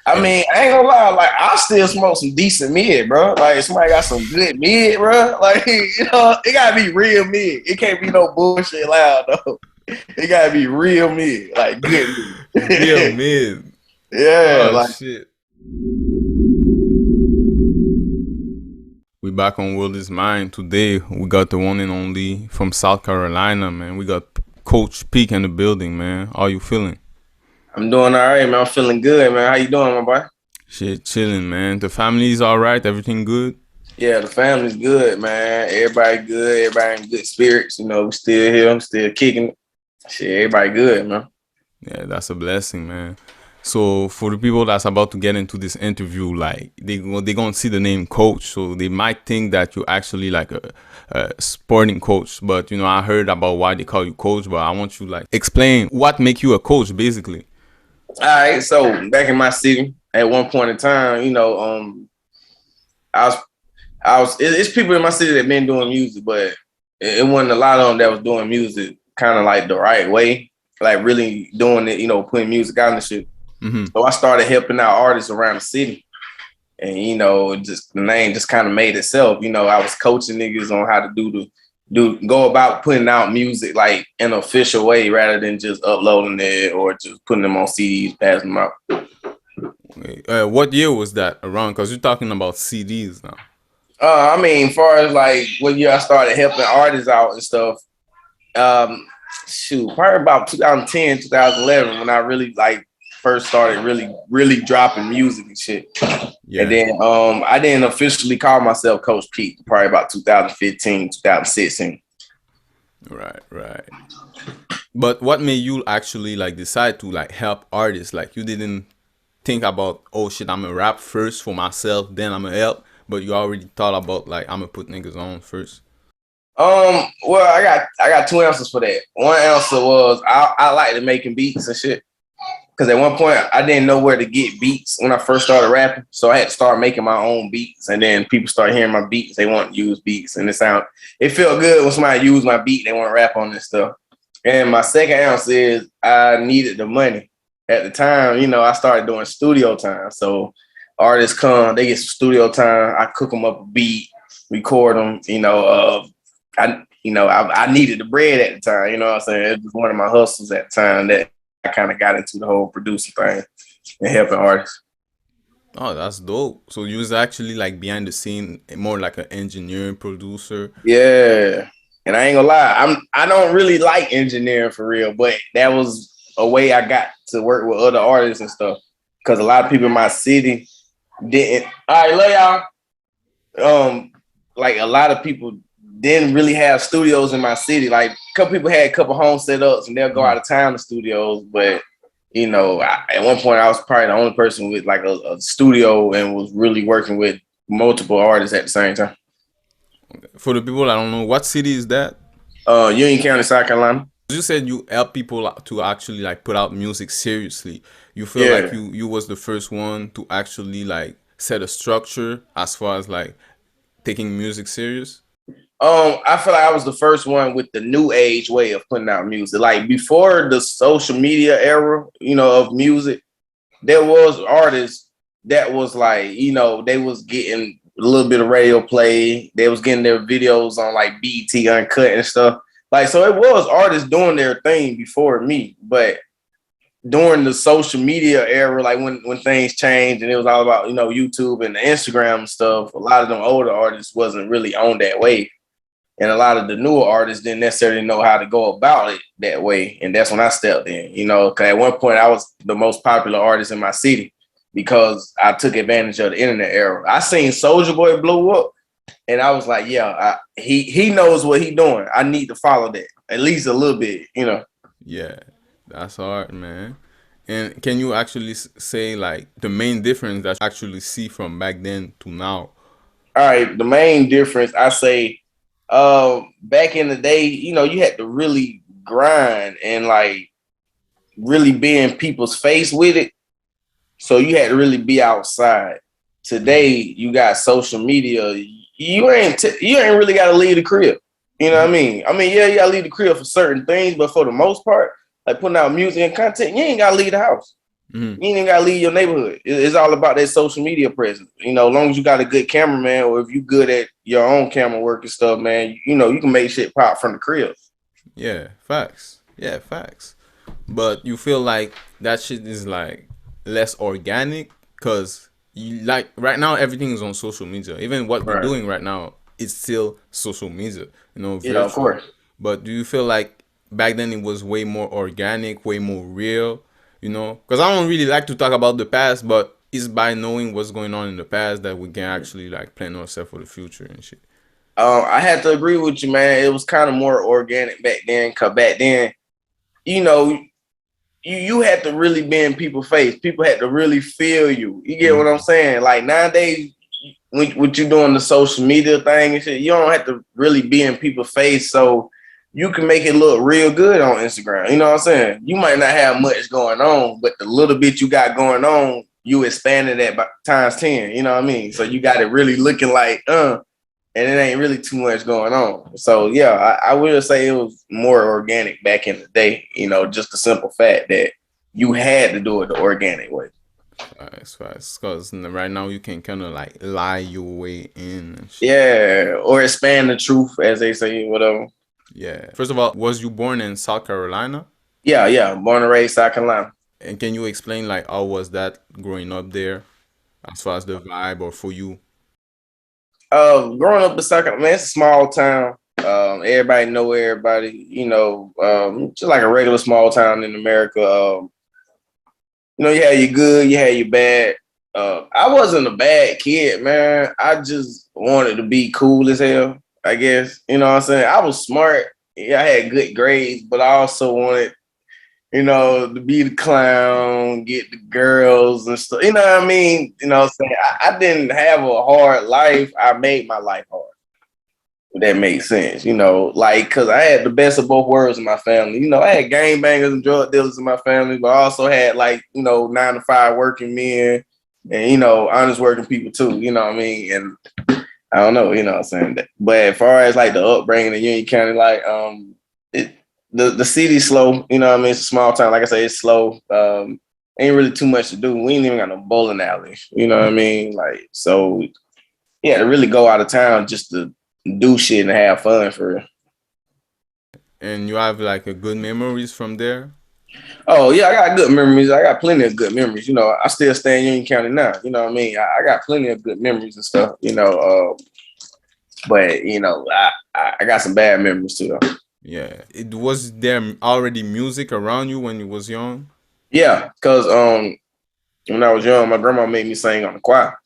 I And mean, I ain't gonna lie, like I still smoke some decent mid, bro. Like if somebody got some good mid, bro. Like it gotta be real mid. It can't be no bullshit loud though. It gotta be real mid, like good real mid. mid. Yeah, Oh like shit. We back on Willie's Mind today. We got the one and only from South Carolina, man. We got Coach Peak in the building, man. How you feeling? I'm doing all right, man. I'm feeling good, man. How you doing, my boy? Shit, chilling, man. The family's all right. Everything good. Yeah, the family's good, man. Everybody good. Everybody in good spirits. We still here. I'm still kicking it. Shit, everybody good, man. Yeah, that's a blessing, man. So for the people that's about to get into this interview, like they gonna see the name coach, so they might think that you're actually like a sporting coach. But I heard about why they call you coach, but I want you like explain what make you a coach, basically. All right, so back in my city, at one point in time, I was, it's people in my city that been doing music, but it wasn't a lot of them that was doing music kind of like the right way, like really doing it, putting music out and shit. Mm-hmm. So I started helping out artists around the city. And just the name just kind of made itself. I was coaching niggas on how to go about putting out music like in an official way rather than just uploading it or just putting them on CDs, passing them out. What year was that around? Because you're talking about CDs now. I mean, far as like what year I started helping artists out and stuff, probably about 2010, 2011 when I really like first started really dropping music and shit. Yeah. And then I didn't officially call myself Coach Pete probably about 2015, 2016. Right. But what made you actually like decide to like help artists? Like you didn't think about, oh shit, I'm gonna rap first for myself, then I'm gonna help, but you already thought about like I'm gonna put niggas on first. Well, I got two answers for that. One answer was I like to making beats and shit. Because at one point I didn't know where to get beats when I first started rapping, so I had to start making my own beats. And then people started hearing my beats; they want to use beats, and it felt good when somebody used my beat. They want to rap on this stuff. And my second answer is I needed the money at the time. I started doing studio time, so artists come, they get some studio time. I cook them up a beat, record them. I needed the bread at the time. You know what I'm saying? It was one of my hustles at the time that I kind of got into the whole producing thing and helping artists. Oh, that's dope. So you was actually like behind the scene, more like an engineer, producer. Yeah. And I ain't gonna lie, I don't really like engineering for real, but that was a way I got to work with other artists and stuff. Cause a lot of people in my city didn't. All right, love y'all. Like a lot of people didn't really have studios in my city. Like a couple people had a couple home setups and they'll go out of town to studios. But, at one point I was probably the only person with like a studio and was really working with multiple artists at the same time. For the people I don't know, what city is that? Union County, South Carolina. You said you help people to actually like put out music seriously. You feel Yeah. like you was the first one to actually like set a structure as far as like taking music serious? I feel like I was the first one with the new age way of putting out music. Like before the social media era, of music, there was artists that was like, they was getting a little bit of radio play. They was getting their videos on like BT Uncut and stuff. Like, so it was artists doing their thing before me, but during the social media era, like when things changed and it was all about, YouTube and the Instagram and stuff, a lot of them older artists wasn't really on that wave. And a lot of the newer artists didn't necessarily know how to go about it that way. And that's when I stepped in, because at one point I was the most popular artist in my city because I took advantage of the internet era. I seen Soulja Boy blow up and I was like, yeah, he knows what he doing. I need to follow that at least a little bit, Yeah, that's hard, man. And can you actually say like the main difference that you actually see from back then to now? All right, the main difference I say, back in the day, you had to really grind and like really be in people's face with it. So you had to really be outside. Today, you got social media. You ain't really got to leave the crib. You know what I mean? Yeah, you got to leave the crib for certain things, but for the most part, like putting out music and content, you ain't got to leave the house. Mhm. You ain't even gotta leave your neighborhood. It's all about that social media presence. You know, as long as you got a good cameraman, or if you good at your own camera work and stuff, man, you know, you can make shit pop from the crib. Yeah, facts. Yeah, facts. But you feel like that shit is like less organic because you like right now everything is on social media. Even what we're Right. doing right now is still social media, Yeah, of virtual. course. But do you feel like back then it was way more organic, way more real? Because I don't really like to talk about the past, but it's by knowing what's going on in the past that we can actually like plan ourselves for the future and shit. I had to agree with you, man. It was kind of more organic back then, cause back then, you know, you had to really be in people's face. People had to really feel you. You get what I'm Mhm. saying? Like nowadays, what you doing the social media thing and shit, you don't have to really be in people's face, so you can make it look real good on Instagram. You know what I'm saying? You might not have much going on, but the little bit you got going on, you expanded that by times 10. You know what I mean? So you got it really looking like and it ain't really too much going on. So yeah, I will say it was more organic back in the day. You know, just the simple fact that you had to do it the organic way. Facts, facts. Because right now you can kind of like lie your way in and shit. Yeah, or expand the truth, as they say, whatever. Yeah. First of all, was you born in South Carolina? Yeah, yeah. Born and raised South Carolina. And can you explain like how was that growing up there as far as the vibe or for you? Growing up in South Carolina, man, it's a small town. Everybody know everybody. You know, just like a regular small town in America. You know, you had your good, you had your bad. I wasn't a bad kid, man. I just wanted to be cool as hell, I guess. You know what I'm saying? I was smart. Yeah, I had good grades, but I also wanted, you know, to be the clown, get the girls and stuff. You know what I mean? You know what I'm saying? I didn't have a hard life. I made my life hard. If that makes sense, you know, like, cause I had the best of both worlds in my family. You know, I had gangbangers and drug dealers in my family, but I also had like, you know, 9 to 5 working men and, you know, honest working people too, you know what I mean? And I don't know, you know what I'm saying? But as far as like the upbringing in Union County, like, it, the city's slow, you know what I mean? It's a small town. Like I say, it's slow. Ain't really too much to do. We ain't even got no bowling alley, you know what I mean? Like, so yeah, to really go out of town just to do shit and have fun for real. And you have like a good memories from there? Oh yeah, I got good memories. I got plenty of good memories. You know, I still stay in Union County now. You know what I mean? I got plenty of good memories and stuff. You know, but you know, I got some bad memories too. Though. Yeah. It was there already music around you when you was young? Yeah, because when I was young, my grandma made me sing on the choir.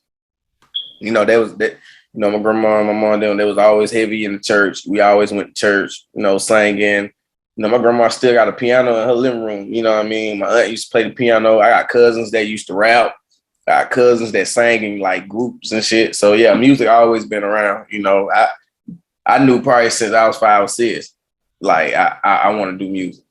You know, that was that. You know, my grandma and my mom, them, they was always heavy in the church. We always went to church. You know, singing. You know, my grandma still got a piano in her living room. You know what I mean? My aunt used to play the piano. I got cousins that used to rap. I got cousins that sang in like groups and shit. So yeah, music always been around. You know, I knew probably since I was 5 or 6. Like I want to do music.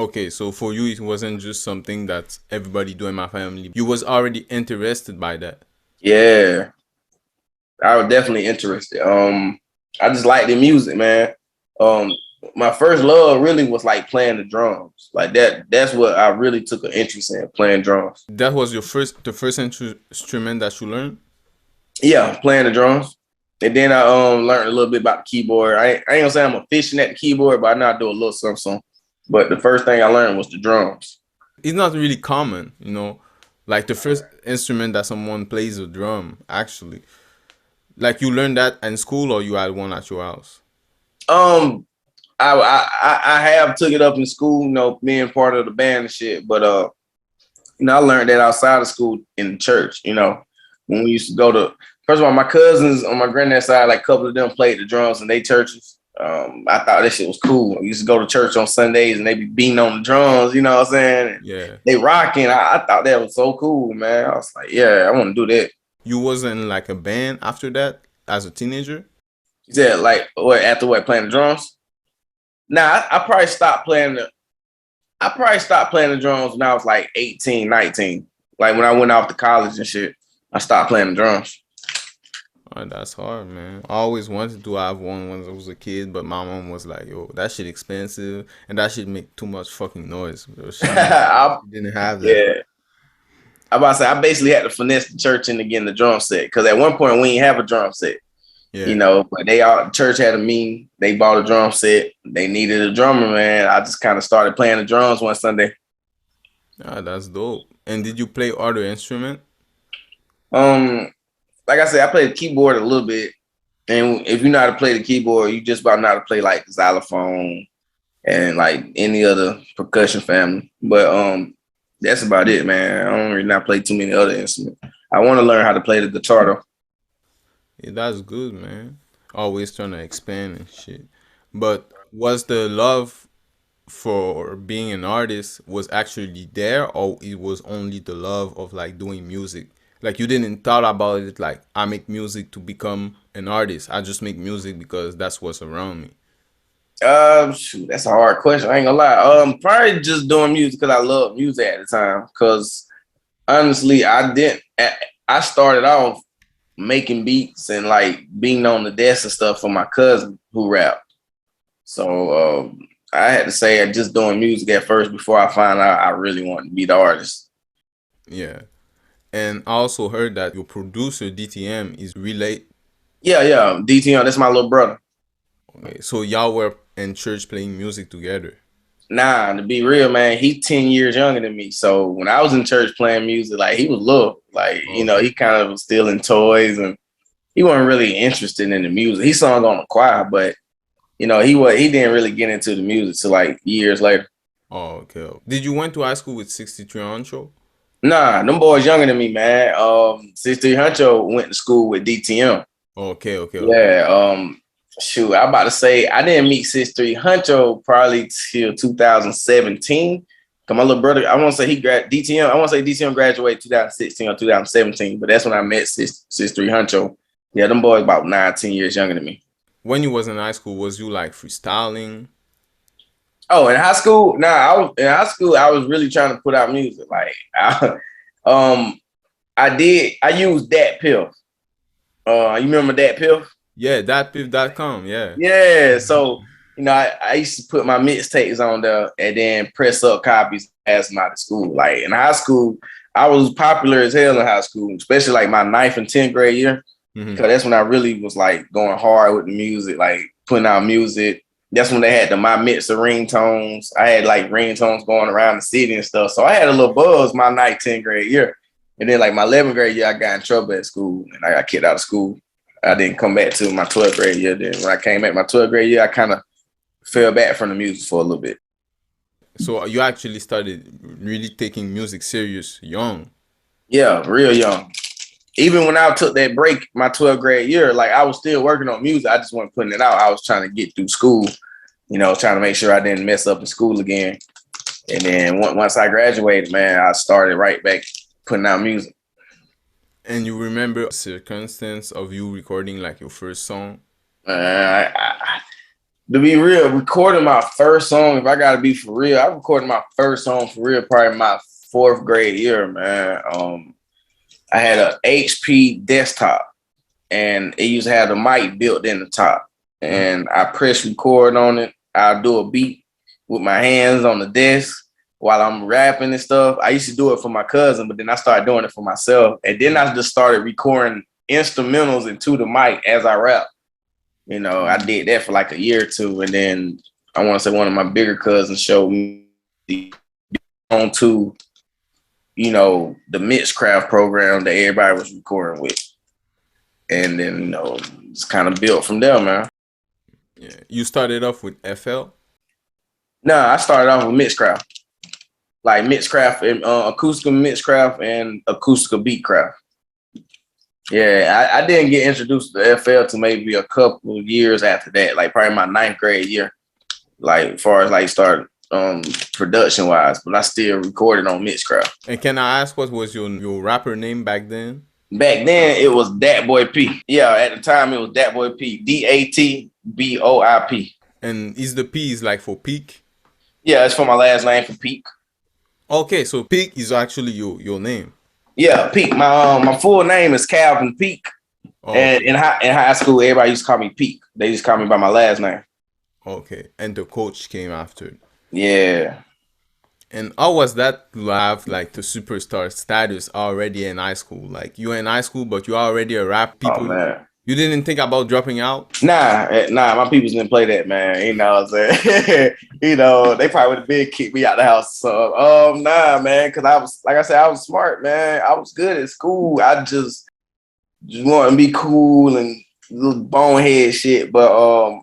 Okay, so for you it wasn't just something that everybody do in my family. You was already interested by that. Yeah, I was definitely interested. I just like the music, man. Um, my first love really was like playing the drums. Like that. That's what I really took an interest in, playing drums. That was the first instrument that you learned? Yeah, playing the drums. And then I learned a little bit about the keyboard. I ain't gonna say I'm efficient at the keyboard, but I know I do a little something. But the first thing I learned was the drums. It's not really common. Like the first instrument that someone plays a drum, actually. Like you learned that in school or you had one at your house? Um, I have took it up in school, you know, being part of the band and shit. But you know, I learned that outside of school in the church. You know, when we used to go to, first of all, my cousins on my granddad's side, like a couple of them played the drums in their churches. I thought that shit was cool. We used to go to church on Sundays and they be beating on the drums. You know what I'm saying? And Yeah. they rocking. I thought that was so cool, man. I was like, yeah, I want to do that. You wasn't in like a band after that as a teenager? He said, like, what after what playing the drums? Nah, I probably stopped playing the I probably stopped playing the drums when I was like 18, 19. Like when I went off to college and shit, I stopped playing the drums. Oh, that's hard, man. I always wanted to have one when I was a kid, but my mom was like, "Yo, that shit expensive, and that shit make too much fucking noise." Bro. I, She didn't have that. yeah. I about to say I basically had to finesse the church into getting the drum set because at one point we didn't have a drum set, Yeah, but church had a meeting. They bought a drum set. They needed a drummer, man. I just kind of started playing the drums one Sunday. ah, that's dope. And did you play other instrument? Um, like I said, I played the keyboard a little bit, and if you know how to play the keyboard, you just about know how to play like xylophone and like any other percussion family. But that's about it, man. I don't really not play too many other instruments. I want to learn how to play the guitar though. Yeah, that's good, man. Always trying to expand and shit. But was the love for being an artist was actually there, or it was only the love of like doing music? Like you didn't thought about it like I make music to become an artist. I just make music because that's what's around me. Shoot, that's a hard question. I ain't gonna lie. Probably just doing music because I love music at the time. Because honestly, I started off making beats and like being on the desk and stuff for my cousin who rapped. So I had to say I just doing music at first before I found out I really wanted to be the artist. Yeah. And I also heard that your producer DTM is relate. Yeah. DTM, that's my little brother. Okay, so y'all were in church playing music together. Nah, to be real, man, he 10 years younger than me. So when I was in church playing music, like he was little. Like, Okay. he kind of was still in toys and he wasn't really interested in the music. He sung on the choir, but he didn't really get into the music till like years later. Oh, okay. Did you went to high school with 63 Huncho? Nah, them boys younger than me, man. 63 Huncho went to school with DTM. Okay. Yeah. Shoot, I'm about to say I didn't meet 63 Huncho probably till 2017. Cause my little brother, I want to say DTM. I want to say DTM graduated 2016 or 2017, but that's when I met 63 Huncho. Yeah, them boys about 9, 10 years younger than me. When you was in high school, was you like freestyling? Oh, in high school, I was really trying to put out music. Like, I used Dat Piff. You remember Dat Piff? Yeah, thatpiff.com, yeah. Yeah. So, I used to put my mixtapes on there and then press up copies, pass them out of school. Like in high school, I was popular as hell in high school, especially like my 9th and 10th grade year. Mm-hmm. Cause that's when I really was like going hard with the music, like putting out music. That's when they had my mixer ringtones. I had like ringtones going around the city and stuff. So I had a little buzz my 9th, 10th grade year. And then like my 11th grade year, I got in trouble at school and I got kicked out of school. I didn't come back to my 12th grade year. Then when I came back my 12th grade year, I kind of fell back from the music for a little bit. So you actually started really taking music serious young. Yeah, real young. Even when I took that break my 12th grade year, like I was still working on music. I just wasn't putting it out. I was trying to get through school, trying to make sure I didn't mess up in school again. And then once I graduated, man, I started right back putting out music. And you remember circumstance of you recording like your first song? To be real, recording my first song, if I got to be for real, I recorded my first song for real probably my 4th grade year, man. I had a HP desktop and it used to have the mic built in the top. And I press record on it. I'll do a beat with my hands on the desk while I'm rapping and stuff. I used to do it for my cousin, but then I started doing it for myself. And then I just started recording instrumentals into the mic as I rap. I did that for like a year or two. And then I want to say one of my bigger cousins showed me on to, the Mixcraft program that everybody was recording with. And then, it's kind of built from there, man. Yeah. You started off with FL? Nah, I started off with Mixcraft. Like Mixcraft and acoustical Mixcraft and acoustical Beatcraft. Yeah, I didn't get introduced to FL to maybe a couple of years after that, like probably my 9th grade year. Like as far as like start production wise, but I still recorded on Mixcraft. And can I ask what was your rapper name back then? Back then it was Dat Boy P. Yeah, at the time it was Dat Boy P. DATBOIP. And is the P is like for peak? Yeah, it's for my last name for Peak. Okay, so Peak is actually your name. Yeah, Peak. My full name is Calvin Peak, And Okay. in high school, everybody used to call me Peak. They just call me by my last name. Okay. And the coach came after. Yeah. And how was that to have like the superstar status already in high school? Like you were in high school, but you already a rap Oh people. man. You didn't think about dropping out? Nah, my people didn't play that, man. You know what I'm saying? They probably would have been kicked me out the house. So, nah, man, because I was, like I said, I was smart, man. I was good at school. I just want to be cool and little bonehead shit. But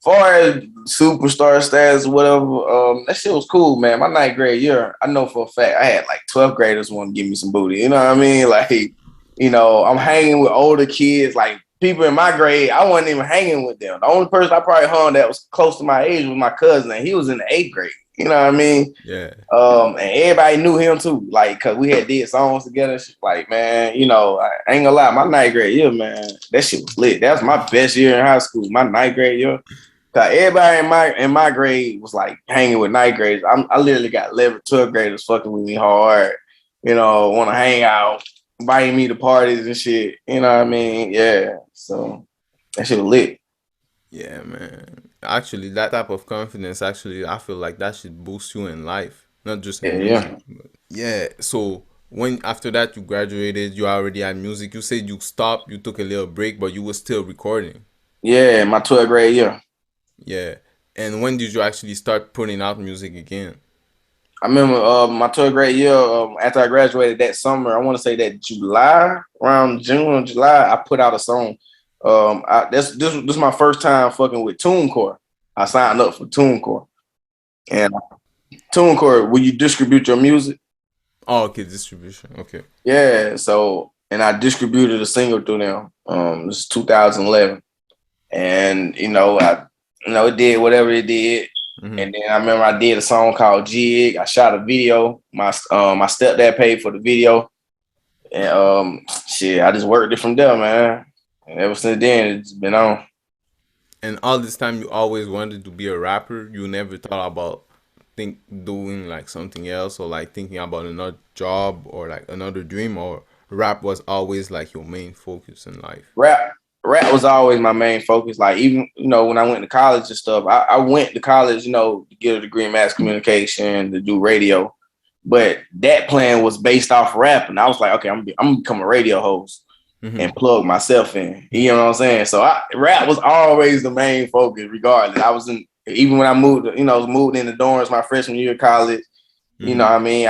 far as superstar status or whatever, that shit was cool, man. My ninth grade year, I know for a fact I had like 12th graders want to give me some booty. You know what I mean? Like, I'm hanging with older kids, like people in my grade. I wasn't even hanging with them. The only person I probably hung that was close to my age was my cousin, and he was in the 8th grade. You know what I mean? Yeah. And everybody knew him too, like, cause we had did songs together. Like, man, I ain't gonna lie, my ninth grade year, man, that shit was lit. That was my best year in high school, my ninth grade year. Cause everybody in my grade was like hanging with ninth graders. I literally got 11, 12th graders fucking with me hard. Want to hang out, inviting me to parties and shit. You know what I mean? Yeah. So that shit was lit. Yeah, man. Actually, that type of confidence, actually, I feel like that should boost you in life, not just Yeah, in yeah. music. But yeah. So when after that you graduated, you already had music. You said you stopped, you took a little break, but you were still recording. Yeah, my 12th grade year. Yeah. And when did you actually start putting out music again? I remember my 12th grade year, after I graduated that summer, I want to say that July, around June or July, I put out a song. This was my first time fucking with TuneCore. I signed up for TuneCore. And TuneCore, will you distribute your music? Oh, okay, distribution. Okay. Yeah, so and I distributed a single through them. This is 2011. And it did whatever it did. Mm-hmm. And then I remember I did a song called Jig. I shot a video. My stepdad paid for the video. And shit, I just worked it from there, man. And ever since then, it's been on. And all this time you always wanted to be a rapper. You never thought about think doing like something else or like thinking about another job or like another dream, or rap was always like your main focus in life. Rap, rap was always my main focus. Like even when I went to college and stuff, I went to college, to get a degree in mass communication to do radio. But that plan was based off rap, and I was like, okay, I'm gonna become a radio host Mm-hmm. and plug myself in. You know what I'm saying? So rap was always the main focus, regardless. I was in even when I moved, moved in the dorms my freshman year of college. You know Mm-hmm. what I mean?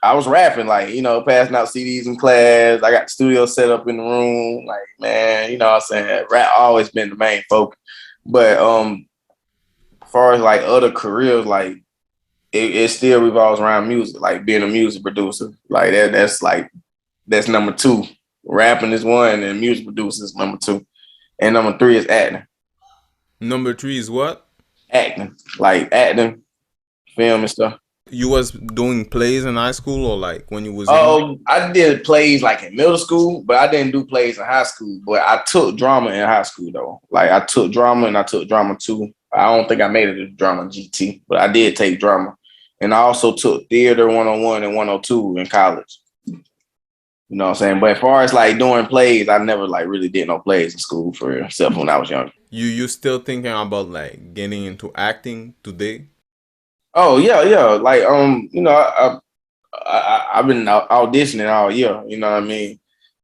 I was rapping, like, passing out CDs in class. I got the studio set up in the room. Like, man, you know what I'm saying? Rap always been the main focus. But as far as like other careers, like it still revolves around music, like being a music producer. Like that's number two. Rapping is one and music producer is number two. And number three is acting. Number three is what? Acting. Like acting, film and stuff. You was doing plays in high school or like when you was young? I did plays like in middle school, but I didn't do plays in high school. But I took drama in high school though. Like I took drama and I took drama too. I don't think I made it to drama GT, but I did take drama. And I also took theater 101 and 102 in college. You know what I'm saying? But as far as like doing plays, I never like really did no plays in school for real, except when I was younger. You still thinking about like getting into acting today? Oh yeah, yeah. Like I've been auditioning all year. You know what I mean?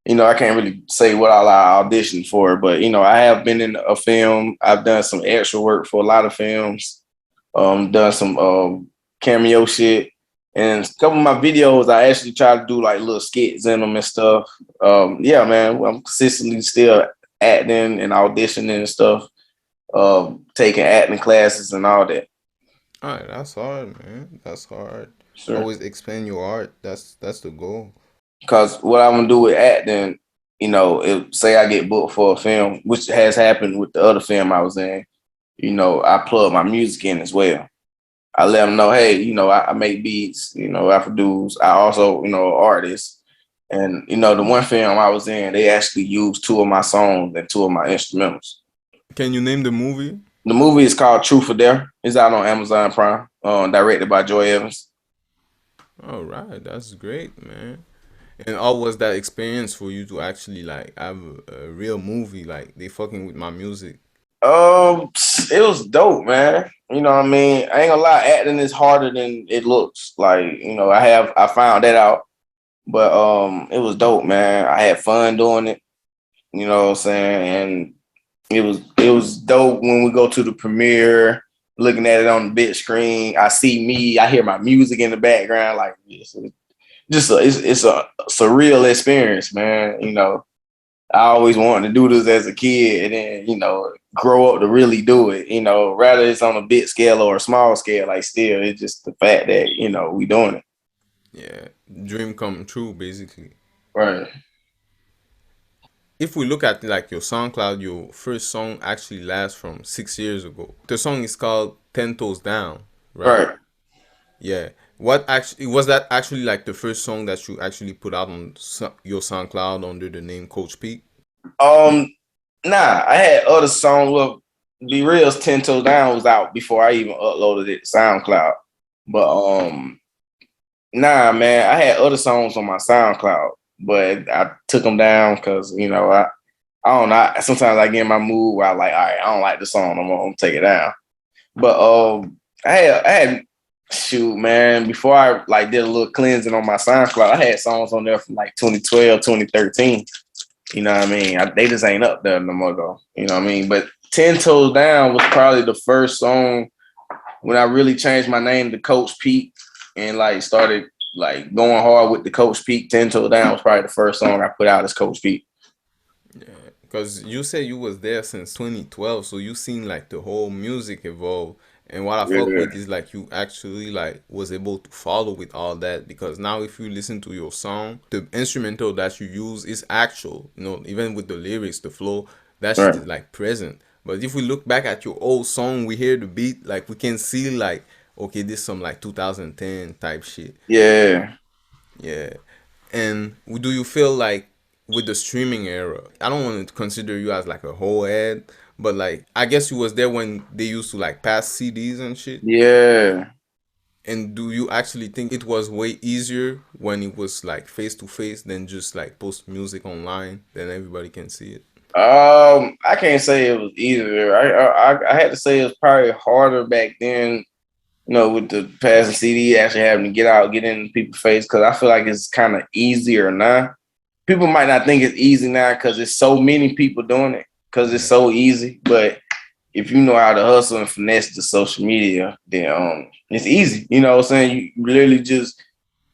I can't really say what I auditioned for, but I have been in a film. I've done some extra work for a lot of films. Done some cameo shit, and a couple of my videos I actually try to do like little skits in them and stuff. Yeah, man, I'm consistently still acting and auditioning and stuff. Taking acting classes and all that. All right, that's hard, man. That's hard. Sure. Always expand your art. That's the goal. Because what I'm gonna do with acting, if say I get booked for a film, which has happened with the other film I was in, I plug my music in as well. I let them know, hey, I make beats, I produce. I also, artist. And the one film I was in, they actually used two of my songs and two of my instrumentals. Can you name the movie? The movie is called Truth or Dare. It's out on Amazon Prime, directed by Joy Evans. All right, that's great, man. And how was that experience for you to actually like have a real movie like they fucking with my music? It was dope, man. You know what I mean? I ain't gonna lie, acting is harder than it looks. Like, I found that out. But it was dope, man. I had fun doing it, you know what I'm saying? And it was dope when we go to the premiere, looking at it on the big screen. I see me, I hear my music in the background, like it's a surreal experience, man. I always wanted to do this as a kid and then, grow up to really do it, rather it's on a big scale or a small scale, like still, it's just the fact that, we doing it. Yeah, dream come true basically. Right. If we look at like your SoundCloud, your first song actually lasts from 6 years ago. The song is called 10 Toes Down, right? Right. Yeah. What actually was that actually like the first song that you actually put out on your SoundCloud under the name Coach Peak? Um, nah, I had other songs. Well, Be Real's 10 Toes Down was out before I even uploaded it to SoundCloud. But nah, man, I had other songs on my SoundCloud, but I took them down because I don't know. Sometimes I get in my mood where I like, all right, I don't like the song no more. I'm gonna take it down. But I had shoot, man, before I like did a little cleansing on my SoundCloud, I had songs on there from like 2012, 2013. You know what I mean? They just ain't up there no more though. You know what I mean? But 10 Toes Down was probably the first song when I really changed my name to Coach Peak and like started like going hard with the Coach Peak. 10 Toes Down was probably the first song I put out as Coach Peak. Yeah, because you say you was there since 2012, so you seen like the whole music evolve. And what I fuck Yeah. with is like you actually like was able to follow with all that because now if you listen to your song, the instrumental that you use is actual. Even with the lyrics, the flow, that shit Right. is like present. But if we look back at your old song, we hear the beat, like we can see like okay, this some like 2010 type shit. Yeah. Yeah. And do you feel like with the streaming era, I don't want to consider you as like a whole head, but like I guess you was there when they used to like pass CDs and shit. Yeah. And do you actually think it was way easier when it was like face to face than just like post music online, then everybody can see it? I can't say it was easier. I had to say it was probably harder back then, with the passing CD, actually having to get out, get in people's face, because I feel like it's kind of easier now. People might not think it's easy now because there's so many people doing it because it's so easy. But if you know how to hustle and finesse the social media, then it's easy. You know what I'm saying? You literally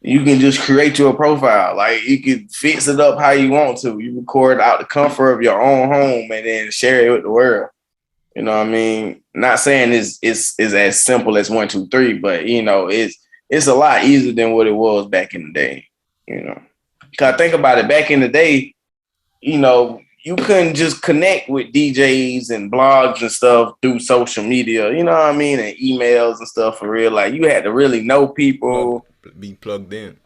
you can just create your profile. Like you can fix it up how you want to. You record out the comfort of your own home and then share it with the world. You know what I mean? Not saying it's as simple as 1, 2, 3, but it's a lot easier than what it was back in the day. You know, cause think about it. Back in the day, you couldn't just connect with DJs and blogs and stuff through social media. You know what I mean? And emails and stuff for real. Like you had to really know Plug people. be plugged in.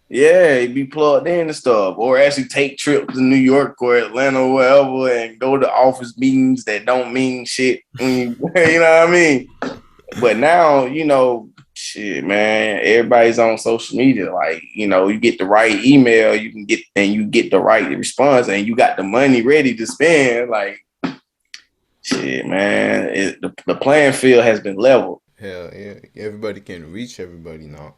Yeah, be plugged in and stuff, or actually take trips to New York or Atlanta or wherever, and go to office meetings that don't mean shit. You know what I mean? But now, shit, man, everybody's on social media. Like, you get the right email, you get the right response, and you got the money ready to spend. Like, shit, man, the playing field has been leveled. Hell yeah. Everybody can reach everybody now.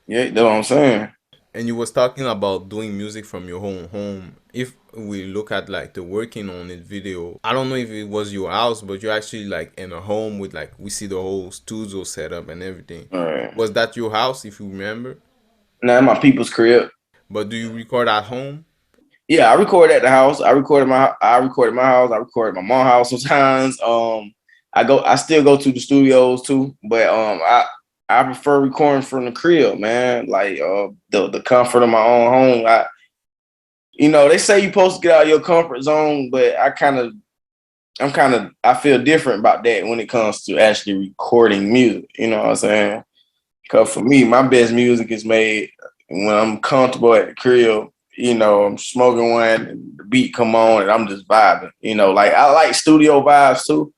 Yeah, that's what I'm saying. And you was talking about doing music from your own home. If we look at like the working on it video, I don't know if it was your house, but you're actually like in a home with like we see the whole studio setup and everything. All right. Was that your house if you remember? Now my people's crib. But do you record at home? Yeah, I record at the house. I recorded my house. I recorded my mom's house sometimes. I still go to the studios too, but I prefer recording from the crib, man. Like the comfort of my own home. They say you're supposed to get out of your comfort zone, but I feel different about that when it comes to actually recording music. You know what I'm saying? Because for me, my best music is made when I'm comfortable at the crib. I'm smoking one, and the beat come on, and I'm just vibing. Like I like studio vibes too.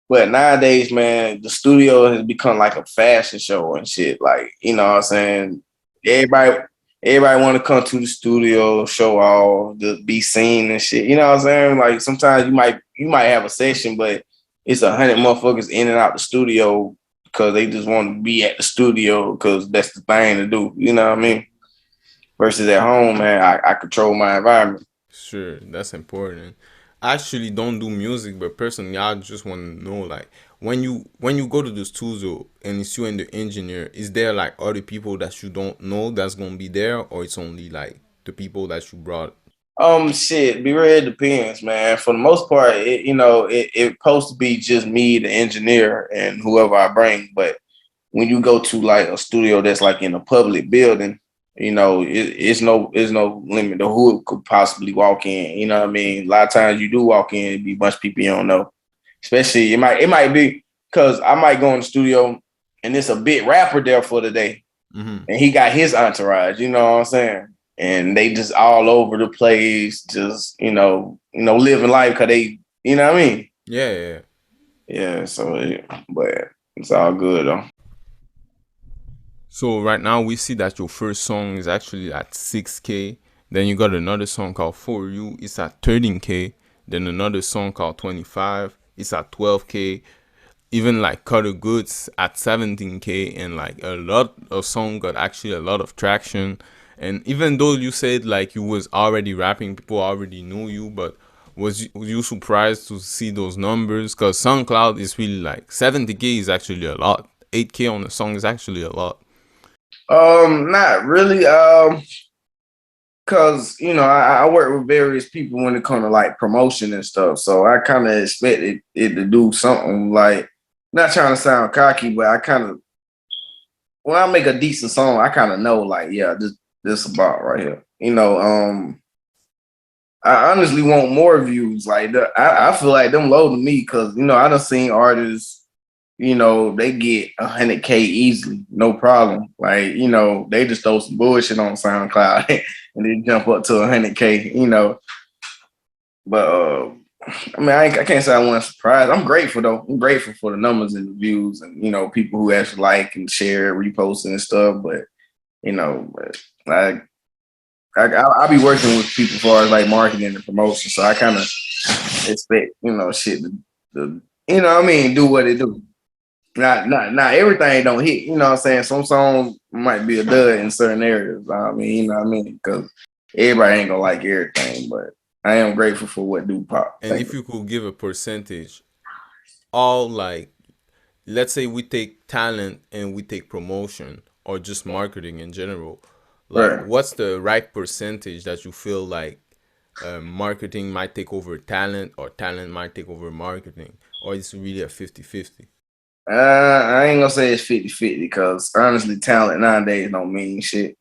But nowadays, man, the studio has become like a fashion show and shit. Like, you know what I'm saying? Everybody, everybody want to come to the studio, show all, be seen and shit. You know what I'm saying? Like sometimes you might have a session, but it's 100 motherfuckers in and out the studio because they just want to be at the studio because that's the thing to do. You know what I mean? Versus at home, man, I control my environment. Sure, that's important. I actually don't do music, but personally, I just want to know, like, when you go to the studio and it's you and the engineer, is there like other people that you don't know that's gonna be there, or it's only like the people that you brought? Shit, be real, it depends, man. For the most part, it's supposed to be just me, the engineer, and whoever I bring. But when you go to like a studio that's like in a public building, it's no limit to who could possibly walk in. You know what I mean? A lot of times you do walk in, it be a bunch of people you don't know. Especially it might be because I might go in the studio and it's a big rapper there for the day, Mm-hmm. and he got his entourage. You know what I'm saying? And they just all over the place, just living life because they, you know what I mean? Yeah, yeah, yeah. Yeah. But it's all good though. So right now we see that your first song is actually at 6K. Then you got another song called For You, it's at 13K. Then another song called 25, it's at 12K. Even like Cutter Goods at 17K, and like a lot of song got actually a lot of traction. And even though you said like you was already rapping, people already knew you, but was you surprised to see those numbers? Because SoundCloud is really like 70K is actually a lot. 8K on a song is actually a lot. Not really. Cause I work with various people when it comes to like promotion and stuff. So I kind of expected it to do something like, not trying to sound cocky, but I kind of, when I make a decent song, I kind of know like, yeah, this about right here. I honestly want more views. Like I feel like them low to me because I done seen artists, they get 100K easily, no problem. Like they just throw some bullshit on SoundCloud and they jump up to 100K. But I mean, I can't say I wasn't surprised. I'm grateful though. I'm grateful for the numbers and the views and people who actually like and share, reposting and stuff. But but I'll be working with people as far as like marketing and promotion, so I kind of expect shit to what I mean, do what it do. Not everything don't hit. You know what I'm saying? Some songs might be a dud in certain areas. I mean, you know what I mean? Because everybody ain't gonna like everything, but I am grateful for what do pop. And Thank if you. you could give a percentage, all like, let's say we take talent and we take promotion or just marketing in general, like Right. what's the right percentage that you feel like marketing might take over talent or talent might take over marketing, or it's really a 50-50? I ain't gonna say it's 50-50 because honestly, talent nowadays don't mean shit.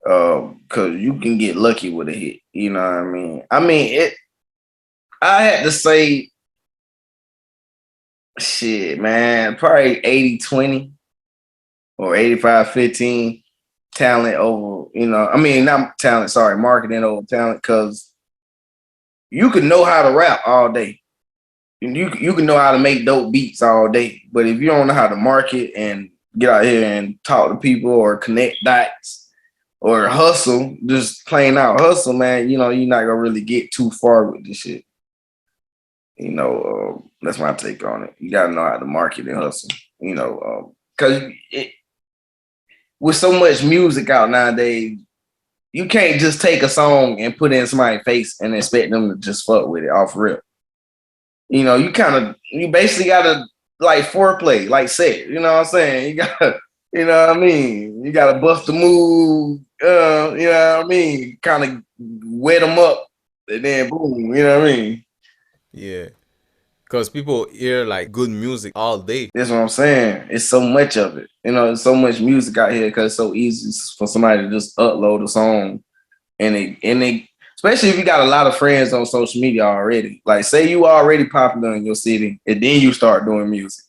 Cause you can get lucky with a hit. You know what I mean? I had to say shit, man, probably 80-20 or 85-15 talent over, not talent, sorry, marketing over talent, because you can know how to rap all day. You can know how to make dope beats all day. But if you don't know how to market and get out here and talk to people or connect dots or hustle, just plain out hustle, man, you're not gonna really get too far with this shit. That's my take on it. You gotta know how to market and hustle. Because with so much music out nowadays, you can't just take a song and put it in somebody's face and expect them to just fuck with it off rip. You basically gotta like foreplay, like set. You know what I'm saying? You gotta, you know what I mean? You gotta bust the move. You know what I mean? Kind of wet them up, and then boom. You know what I mean? Yeah, because people hear like good music all day. That's what I'm saying. It's so much of it. There's so much music out here because it's so easy for somebody to just upload a song and they especially if you got a lot of friends on social media already. Like say you already popular in your city and then you start doing music.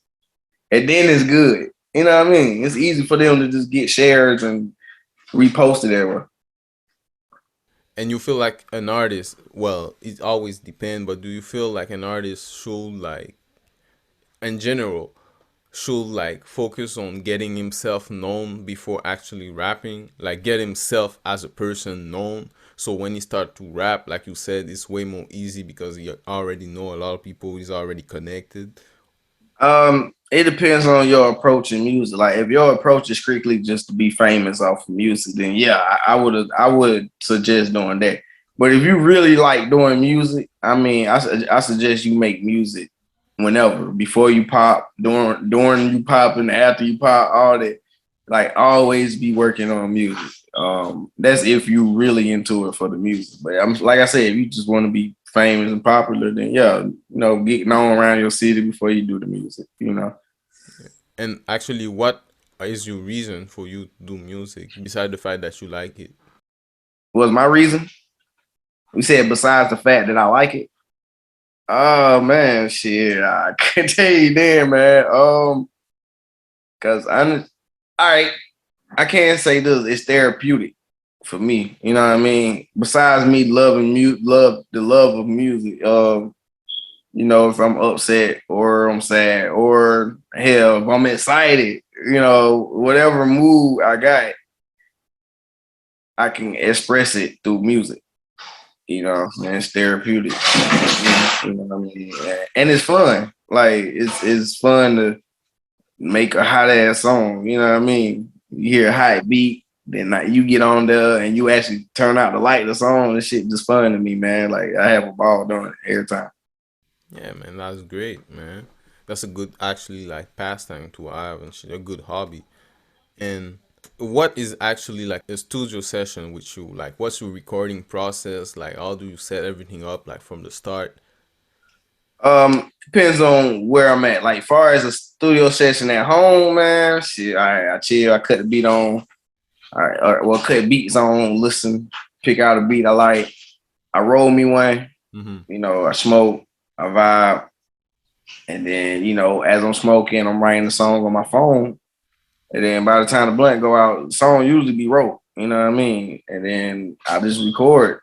And then it's good. You know what I mean? It's easy for them to just get shares and repost it everywhere. And you feel like an artist, well, it always depends, but do you feel like an artist should like, in general, should like focus on getting himself known before actually rapping, like get himself as a person known. So when he start to rap, like you said, it's way more easy because he already know a lot of people. He's already connected. It depends on your approach in music. Like if your approach is strictly just to be famous off of music, then yeah, I would suggest doing that. But if you really like doing music, I mean, I suggest you make music whenever, before you pop, during you pop, and after you pop, all that. Like always be working on music. That's if you really into it for the music. But I'm like I said, if you just want to be famous and popular, then yeah, get known around your city before you do the music. And actually, what is your reason for you to do music besides the fact that you like it? Was my reason? We said besides the fact that I like it. Oh man, shit, I can tell you then, man. Cause I'm all right. I can't say this. It's therapeutic for me. You know what I mean? Besides me loving the love of music. If I'm upset or I'm sad or hell, if I'm excited, whatever mood I got, I can express it through music. And it's therapeutic. You know what I mean? And it's fun. Like it's fun to make a hot ass song. You know what I mean? You hear a hot beat, then you get on there and you actually turn out the light of the song. And shit just fun to me, man. Like I have a ball doing it every time. Yeah, man, that's great, man. That's a good actually like pastime to have and shit, a good hobby. And what is actually like a studio session with you? Like, what's your recording process? Like, how do you set everything up like from the start? Depends on where I'm at. Like, far as a studio session at home, man, shit, I chill. I cut the beat on. All right, well, cut beats on. Listen, pick out a beat I like. I roll me one. I smoke. I vibe, and then as I'm smoking, I'm writing the song on my phone. And then by the time the blunt go out, the song usually be wrote. You know what I mean? And then I just record.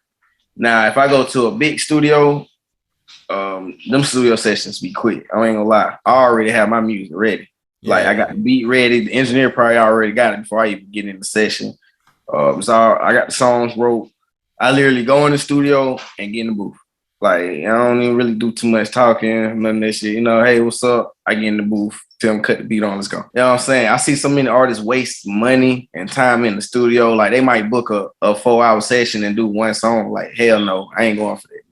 Now, if I go to a big studio, them studio sessions be quick. I ain't gonna lie. I already have my music ready. Like I got the beat ready. The engineer probably already got it before I even get in the session. So I got the songs wrote. I literally go in the studio and get in the booth. Like I don't even really do too much talking, none of that shit. Hey, what's up? I get in the booth, tell them cut the beat on, let's go. You know what I'm saying? I see so many artists waste money and time in the studio. Like they might book a 4-hour session and do one song. Like hell no, I ain't going for that.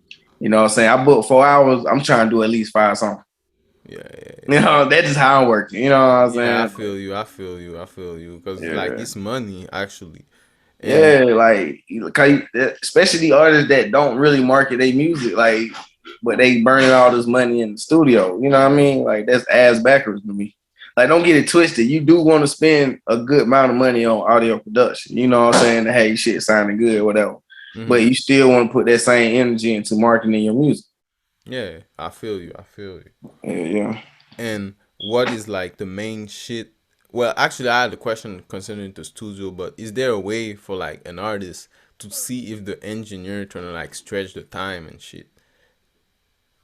You know what I'm saying? I booked 4 hours. I'm trying to do at least 5 songs. Yeah. That's just how I'm working. You know what I'm saying? Yeah, I feel you. Because like it's money actually. And like especially the artists that don't really market their music, like, but they burning all this money in the studio. You know what I mean? Like that's ass backwards to me. Like, don't get it twisted. You do want to spend a good amount of money on audio production. You know what I'm saying? Hey, shit sounding good, whatever. But you still want to put that same energy into marketing your music. Yeah, I feel you. Yeah. And what is like the main shit? Well, actually, I had a question concerning the studio, but is there a way for like an artist to see if the engineer trying to like stretch the time and shit?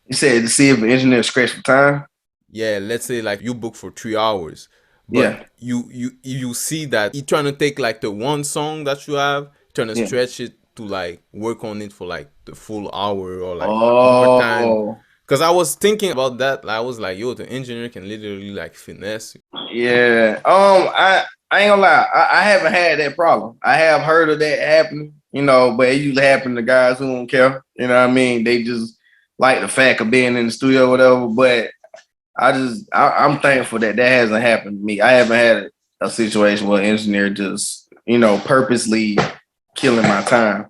You said to see if the engineer scratch for time. Yeah, let's say like you book for 3 hours, but Yeah. you see that he trying to take like the one song that you have, trying to Yeah. stretch it to like work on it for like the full hour or like more time. Oh. Cause I was thinking about that. Like, I was like, yo, the engineer can literally like finesse. Yeah. I ain't gonna lie. I haven't had that problem. I have heard of that happening, but it usually happen to guys who don't care. You know what I mean? They just like the fact of being in the studio or whatever. But I'm thankful that hasn't happened to me. I haven't had a situation where an engineer just, purposely killing my time.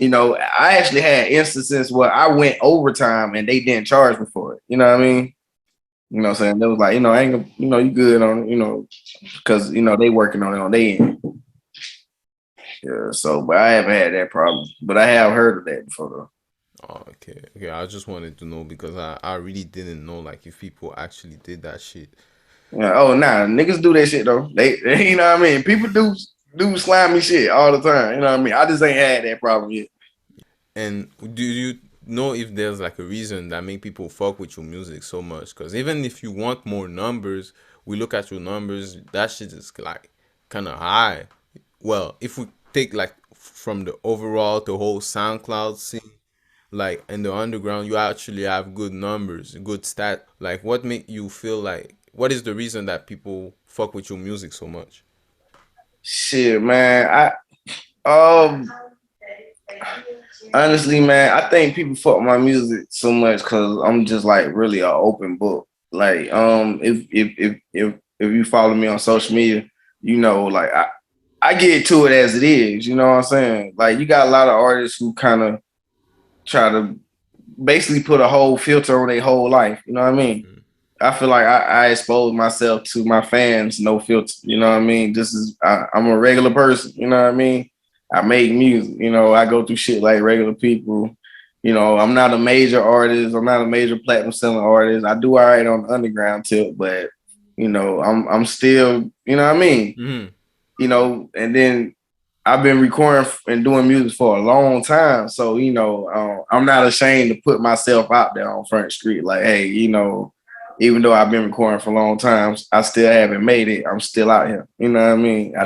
I actually had instances where I went overtime and they didn't charge me for it. You know what I mean? You know what I'm saying? They was like, I ain't gonna, you good on, because, they working on it on their end. Yeah, so, but I haven't had that problem. But I have heard of that before, though. Oh, okay. I just wanted to know because I really didn't know like if people actually did that shit. Yeah. Oh, nah, niggas do that shit though. They you know what I mean? People do slimy shit all the time. You know what I mean? I just ain't had that problem yet. And do you know if there's like a reason that make people fuck with your music so much? Because even if you want more numbers, we look at your numbers, that shit is like kind of high. Well, if we take like from the overall the whole SoundCloud scene, like in the underground, you actually have good numbers, good stat. Like, what make you feel like? What is the reason that people fuck with your music so much? Shit, man. Um honestly, man, I think people fuck with my music so much because I'm just like really an open book. Like, if you follow me on social media, you know, like I get to it as it is. You know what I'm saying? Like, you got a lot of artists who kind of try to basically put a whole filter on their whole life. You know what I mean? Mm. I feel like I expose myself to my fans, no filter. You know what I mean? I'm a regular person. You know what I mean? I make music. You know, I go through shit like regular people. You know, I'm not a major artist. I'm not a major platinum selling artist. I do all right on the underground tip, but you know, I'm still. You know what I mean? Mm. You know, and then I've been recording and doing music for a long time. So, you know, I'm not ashamed to put myself out there on Front Street. Like, hey, you know, even though I've been recording for a long time, I still haven't made it. I'm still out here. You know what I mean? Yeah,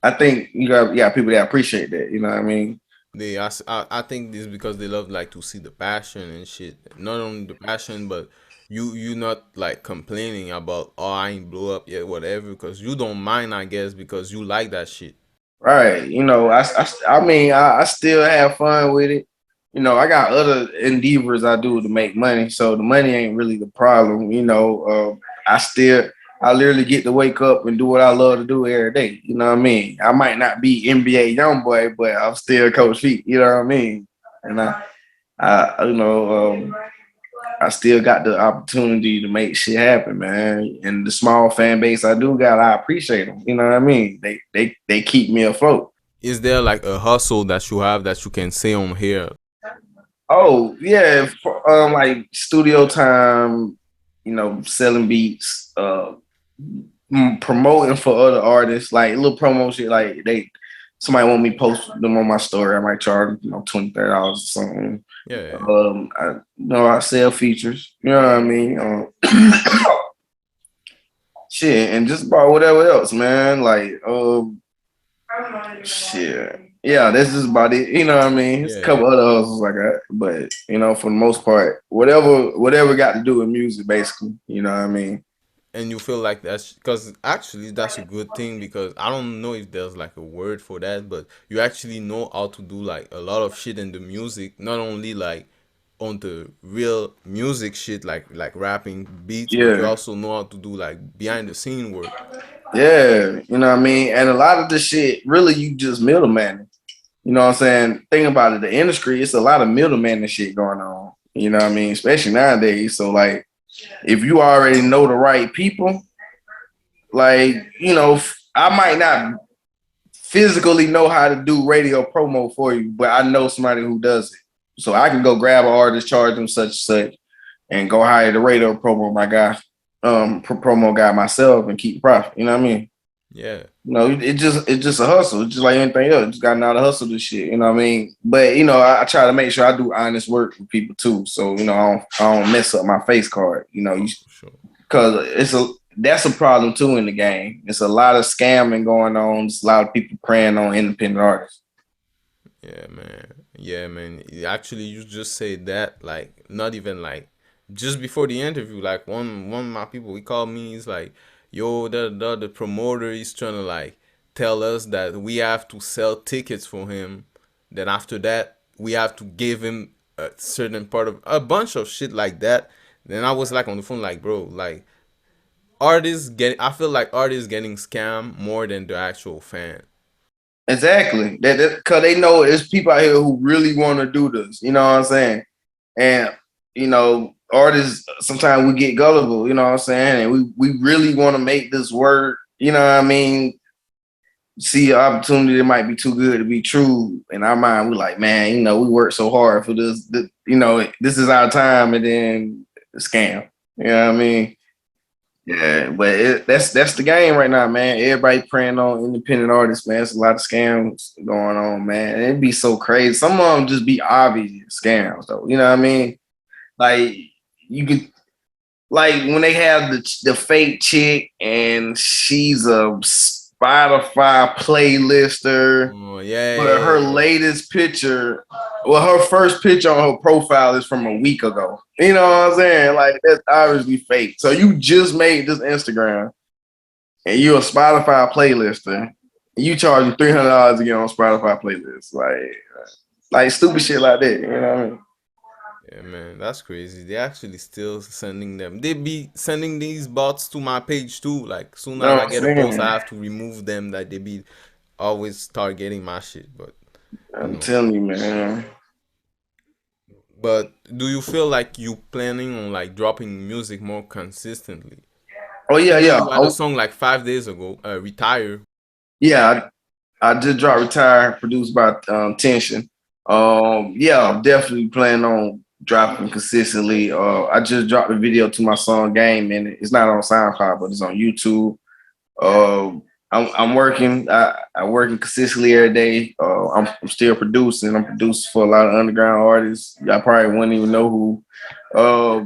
I think you got people that appreciate that. You know what I mean? I think this because they love like to see the passion and shit. Not only the passion, but you not like complaining about, oh, I ain't blow up yet, whatever. Because you don't mind, I guess, because you like that shit. Right. You know, I mean, I still have fun with it. You know, I got other endeavors I do to make money. So the money ain't really the problem. You know, I literally get to wake up and do what I love to do every day. You know what I mean? I might not be NBA young boy, but I'm still Coach Feet. You know what I mean? And you know, I still got the opportunity to make shit happen, man. And the small fan base I do got, I appreciate them. You know what I mean? They keep me afloat. Is there like a hustle that you have that you can say on here? Oh yeah, like studio time, you know, selling beats, promoting for other artists, like little promo shit. Like somebody want me to post them on my story, I might charge $20, $30 or something. Yeah, yeah. I sell features. You know what I mean? Shit, and just about whatever else, man. Like, shit. Yeah, that's just about it. You know what I mean? It's a Yeah. couple other hustles like that, but you know, for the most part, whatever got to do with music, basically. You know what I mean? And you feel like that's because actually that's a good thing because I don't know if there's like a word for that, but you actually know how to do like a lot of shit in the music, not only like on the real music shit like rapping beats, but you Yeah, also know how to do like behind the scene work. yeah. You know what I mean? And a lot of the shit, really, you just middleman. You know what I'm saying? Think about it. The industry, it's a lot of middleman and shit going on. You know what I mean? Especially nowadays. So like, if you already know the right people, like, you know, I might not physically know how to do radio promo for you, but I know somebody who does it. So I can go grab an artist, charge them such and such, and go hire the radio promo my guy, promo guy myself and keep profit. You know what I mean? Yeah. You know, it's just a hustle. It's just like anything else. You just got to know how to hustle this shit. You know what I mean? But you know, I try to make sure I do honest work with people too. So you know, I don't mess up my face card. You know, Oh, for sure. because that's a problem too in the game. It's a lot of scamming going on. There's a lot of people preying on independent artists. Yeah, man. Yeah, man. Actually, you just said that like not even like just before the interview. Like one of my people, he called me. He's like, "Yo, the promoter is trying to like tell us that we have to sell tickets for him. Then after that, we have to give him a certain part of a bunch of shit like that." Then I was like on the phone, like, bro, like artists getting. I feel like artists getting scammed more than the actual fan. Exactly. That because they know there's people out here who really want to do this. You know what I'm saying? And you know, artists sometimes we get gullible. You know what I'm saying? And we really want to make this work. You know what I mean? See an opportunity that might be too good to be true. In our mind, we like, man, you know, we work so hard for this. You know, this is our time, and then scam. You know what I mean? Yeah, but that's the game right now, man. Everybody preying on independent artists, man. It's a lot of scams going on, man. And it'd be so crazy. Some of them just be obvious scams, though. You know what I mean? Like you could like when they have the fake chick and she's a Spotify playlister, Oh, yeah, but yeah, her yeah. latest picture, well, her first picture on her profile is from a week ago. You know what I'm saying? Like that's obviously fake. So you just made this Instagram and you're a Spotify playlister. And you charge you $300 to get on Spotify playlists, like stupid shit like that. You know what I mean? Yeah, man, that's crazy. They actually still sending them. They be sending these bots to my page too. Like soon You know as what I I'm get a post, saying? I have to remove them. That they be always targeting my shit. But you I'm know. telling you, man. But do you feel like you planning on like dropping music more consistently? Oh yeah, Even though yeah. you had a Oh song like 5 days ago, retire. yeah. I just dropped Retire, produced by Tension. Yeah, I'm definitely planning on dropping consistently. I just dropped a video to my song Game, and it's not on SoundCloud, but it's on YouTube. I'm working. I'm working consistently every day. I'm still producing. I'm producing for a lot of underground artists. I probably wouldn't even know who. Uh,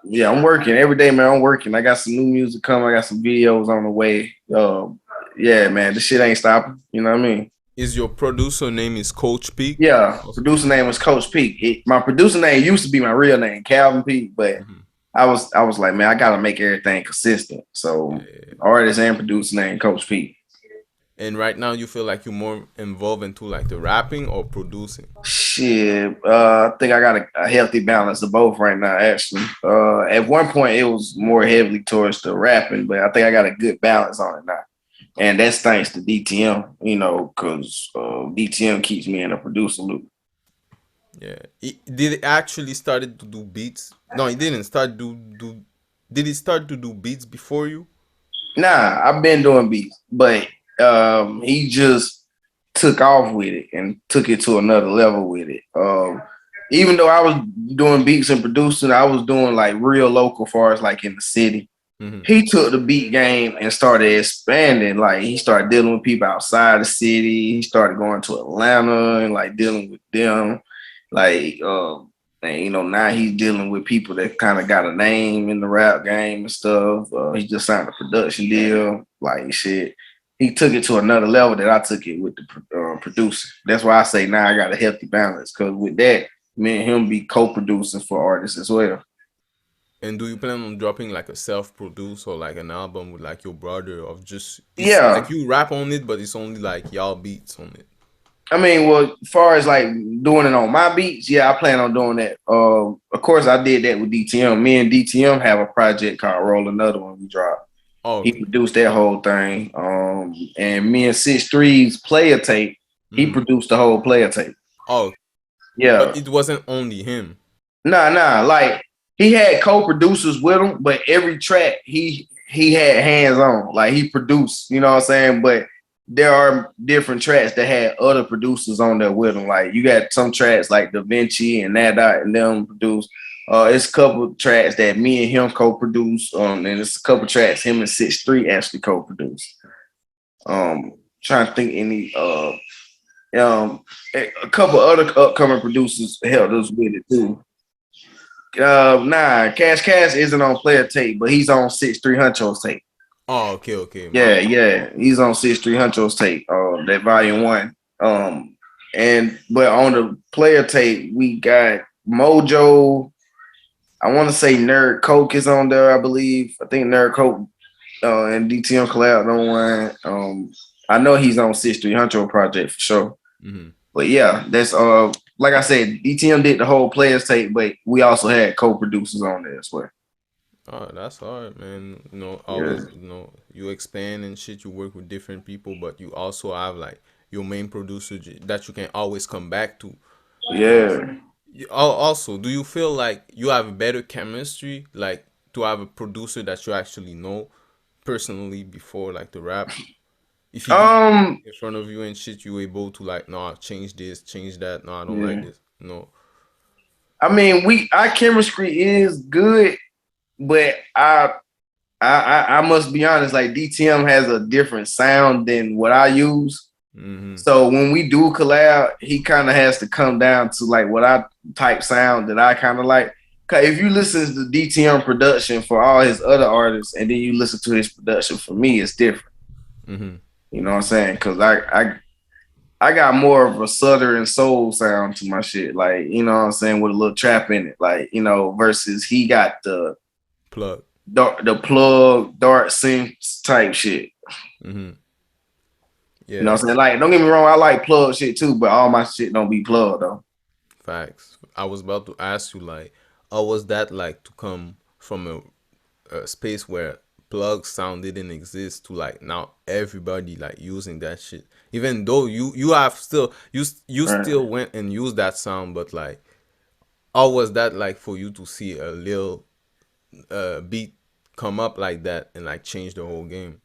yeah, I'm working every day, man. I'm working. I got some new music coming. I got some videos on the way. Yeah, man, this shit ain't stopping. You know what I mean? Is your producer name is Coach Peak? Yeah, producer name was Coach Peak. My producer name used to be my real name, Calvin Peak, but Mhm. I was like, man, I gotta make everything consistent. So Yeah. artist and producer name Coach Peak. And right now you feel like you're more involved into like the rapping or producing? Shit, I think I got a healthy balance of both right now. Actually, at one point it was more heavily towards the rapping, but I think I got a good balance on it now. And that's thanks to DTM, you know, because DTM keeps me in a producer loop. Yeah. Did it actually started to do beats? No, he didn't start do. Did he start to do beats before you? Nah, I've been doing beats, but he just took off with it and took it to another level with it. Even though I was doing beats and producing, I was doing like real local, far as like in the city. Hmm. He took the beat game and started expanding. Like he started dealing with people outside the city. He started going to Atlanta and like dealing with them. Like and you know, now he's dealing with people that kind of got a name in the rap game and stuff. He just signed a production deal. Like shit. He took it to another level that I took it with the producer. That's why I say now I got a healthy balance. Cause with that, me and him be co-producing for artists as well. And do you plan on dropping like a self-produce or like an album with like your brother of just it's like Yeah. you rap on it, but it's only like y'all beats on it? I mean, well, as far as like doing it on my beats, yeah, I plan on doing that. Of course, I did that with DTM. Me and DTM have a project called Roll Another One we dropped. Oh, He okay. produced that whole thing. And me and 6'3's player tape, he Hmm. produced the whole player tape. Oh, but Yeah. it wasn't only him. Nah. Like he had co-producers with him, but every track he had hands on. Like he produced, you know what I'm saying? But there are different tracks that had other producers on there with him. Like you got some tracks like Da Vinci and Nadot and them produced. It's a couple tracks that me and him co-produced. And it's a couple tracks him and 6'3 actually co-produced. Trying to think any a couple other upcoming producers helped us with it too. Nah, Cash isn't on player tape, but he's on 6'3 Huncho's tape. Oh, okay, okay. My Yeah, he's on 6'3 Huncho's tape, that volume one. But on the player tape, we got Mojo. I want to say Nerd Coke is on there, I believe. I think Nerd Coke and DTM collab on one. I know he's on 6'3 Huncho project for sure. mhm. But yeah, that's like I said, DTM did the whole players tape, but we also had co-producers on there as well. Oh, that's hard, man. You know, Yeah. always, you expand and shit, you work with different people, but you also have like your main producer that you can always come back to. Because Yeah. also, do you feel like you have better chemistry, like to have a producer that you actually know personally before like the rap? If he give Um, in front of you and shit, you able to like, no, change this, change that. No, I don't like yeah. this. No. I mean, our chemistry is good, but I must be honest, like DTM has a different sound than what I use. Mm-hmm. So when we do collab, he kind of has to come down to like what I type sound that I kind of like. 'cause if you listen to the DTM production for all his other artists, and then you listen to his production for me, it's different. Mm-hmm. You know what I'm saying? Because I got more of a southern soul sound to my shit, like, you know what I'm saying, with a little trap in it, like, you know, versus he got the Plug. plug dark synth type shit. Mm-hmm. You know Yeah. what I'm saying? Like, don't get me wrong, I like plug shit too, but all my shit don't be plugged though. Facts. I was about to ask you, like, how was that like to come from a space where plug sound didn't exist to like now everybody like using that shit? Even though you have still you Right. still went and used that sound, but like, how was that like for you to see a little beat come up like that and like change the whole game?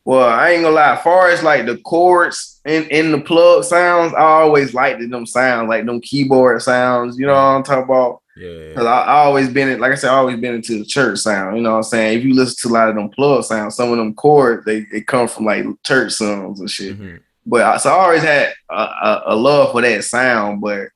Well, I ain't gonna lie. As far as like the chords in the plug sounds, I always liked them sounds, like them keyboard sounds. You know what I'm talking about? Yeah, yeah, Cause I always been in, like I said, I always been into the church sound. You know what I'm saying? If you listen to a lot of them plug sounds, some of them chords they come from like church songs and shit. mm-hmm. But so I always had a love for that sound. But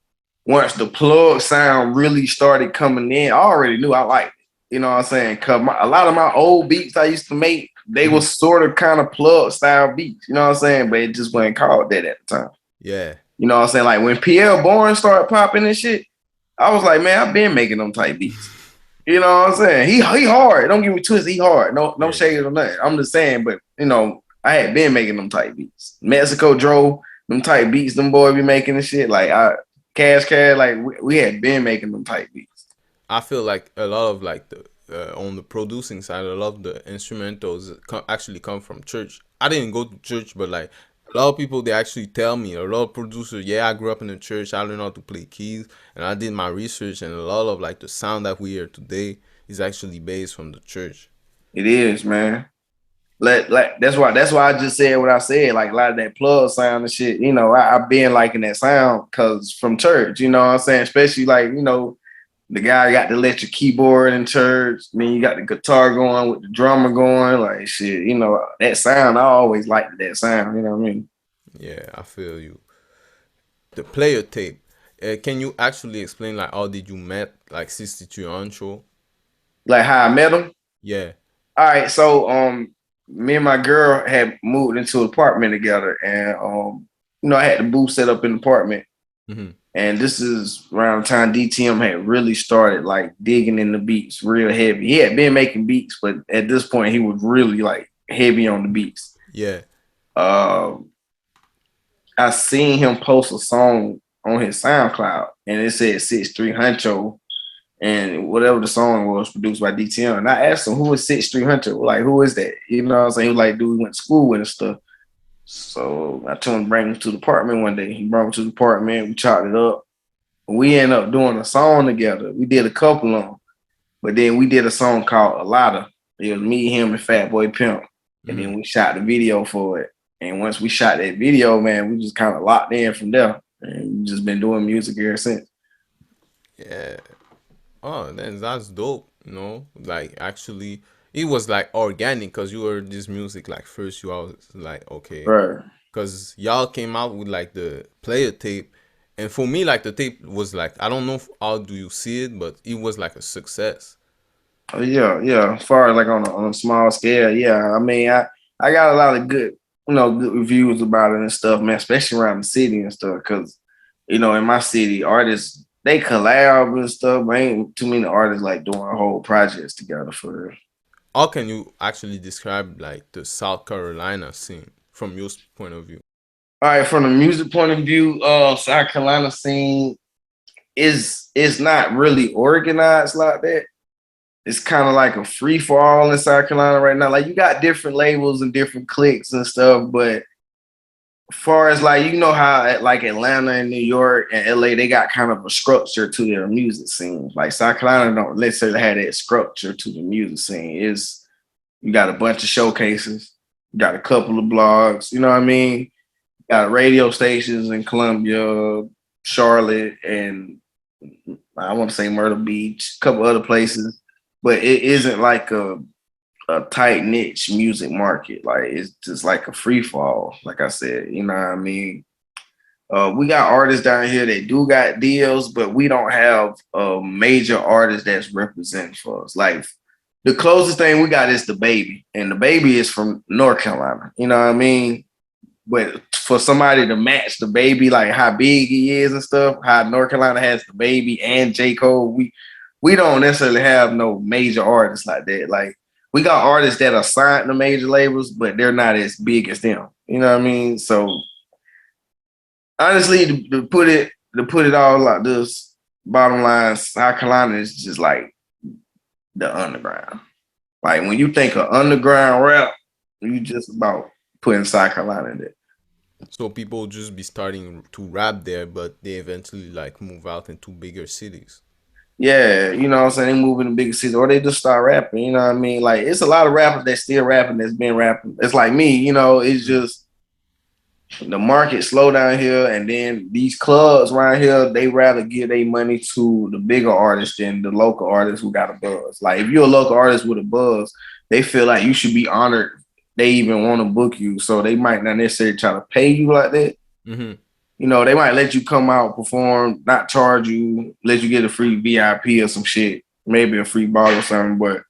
once the plug sound really started coming in, I already knew I liked it. You know what I'm saying? Cause a lot of my old beats I used to make, they Mm-hmm. was sort of kind of plug style beats. You know what I'm saying? But it just wasn't called that at the time. Yeah. You know what I'm saying? Like when PL Bourne started popping and shit, I was like, man, I've been making them type beats. You know what I'm saying? He hard. Don't get me twisted. He hard. No Yeah. shade or nothing. I'm just saying, but you know, I had been making them type beats. Mexico drove them type beats. Them boy be making and shit. Like cash, like we had been making them type beats. I feel like a lot of like the on the producing side, a lot of the instrumentals actually come from church. I didn't go to church, but like a lot of people, they actually tell me, a lot of producers, yeah, I grew up in the church, I learned how to play keys, and I did my research, and a lot of like the sound that we hear today is actually based from the church. It is, man. Like that's why I just said what I said. Like a lot of that plug sound and shit. You know, I've been liking that sound because from church. You know what I'm saying? Especially like, you know, the guy got the electric keyboard in church. Then you got the guitar going with the drummer going. Like shit, you know, that sound, I always liked that sound. You know what I mean? Yeah, I feel you. The player tape. Can you actually explain like how did you met like 63 Hunto? Like how I met him. Yeah. All right, so me and my girl had moved into an apartment together, and you know, I had the booth set up in the apartment. Mm-hmm. And this is around the time DTM had really started like digging in the beats real heavy. He had been making beats, but at this point he was really like heavy on the beats. Yeah. Um, I seen him post a song on his SoundCloud, and it said 63 Huncho, and whatever the song was produced by DTM. And I asked him, who is 63 Huncho? Like, who is that? You know what I'm saying? He was like, dude, we went to school with and stuff. So I told him to bring him to the apartment one day. He brought him to the apartment. We chopped it up. We ended up doing a song together. We did a couple of them, but then we did a song called A Lotta. It was me, him, and Fat Boy Pimp. And then we shot the video for it. And once we shot that video, man, we just kind of locked in from there. And we just been doing music ever since. Yeah. Oh, then that's dope. You know, like actually, it was like organic because you heard this music like first. You was like, okay, Right. because y'all came out with like the player tape, and for me, like the tape was like, I don't know how do you see it, but it was like a success. Yeah. As far as like on a small scale, yeah. I mean, I got a lot of good, you know, good reviews about it and stuff, man, especially around the city and stuff. Cause, you know, in my city, artists they collab and stuff, but ain't too many artists like doing whole projects together for real. How can you actually describe like the South Carolina scene from your point of view? All right, from the music point of view, South Carolina scene is not really organized like that. It's kind of like a free for all in South Carolina right now. Like you got different labels and different cliques and stuff, but as far as like, you know how at like Atlanta and New York and LA, they got kind of a structure to their music scene. Like South Carolina don't necessarily have that structure to the music scene. Is you got a bunch of showcases, you got a couple of blogs, you know what I mean? Got radio stations in Columbia, Charlotte, and I want to say Myrtle Beach, a couple other places, but it isn't like a tight niche music market. Like it's just like a free fall. Like I said, you know what I mean? We got artists down here that do got deals, but we don't have a major artist that's representing for us. Like the closest thing we got is the baby, and the baby is from North Carolina. You know what I mean? But for somebody to match the baby, like how big he is and stuff, how North Carolina has the baby and J. Cole, we don't necessarily have no major artists like that. Like we got artists that are signed to major labels, but they're not as big as them. You know what I mean? So honestly, to put it all like this, bottom line, South Carolina is just like the underground. Like when you think of underground rap, you just about putting South Carolina in there. So people just be starting to rap there, but they eventually like move out into bigger cities. Yeah, you know what I'm saying? They move in the bigger cities or they just start rapping, you know what I mean? Like it's a lot of rappers that still rapping that's been rapping. It's like me, you know, it's just the market slow down here, and then these clubs around here, they rather give their money to the bigger artists than the local artists who got a buzz. Like if you're a local artist with a buzz, they feel like you should be honored. They even want to book you, so they might not necessarily try to pay you like that. Mm-hmm. You know, they might let you come out, perform, not charge you, let you get a free VIP or some shit, maybe a free bottle or something. But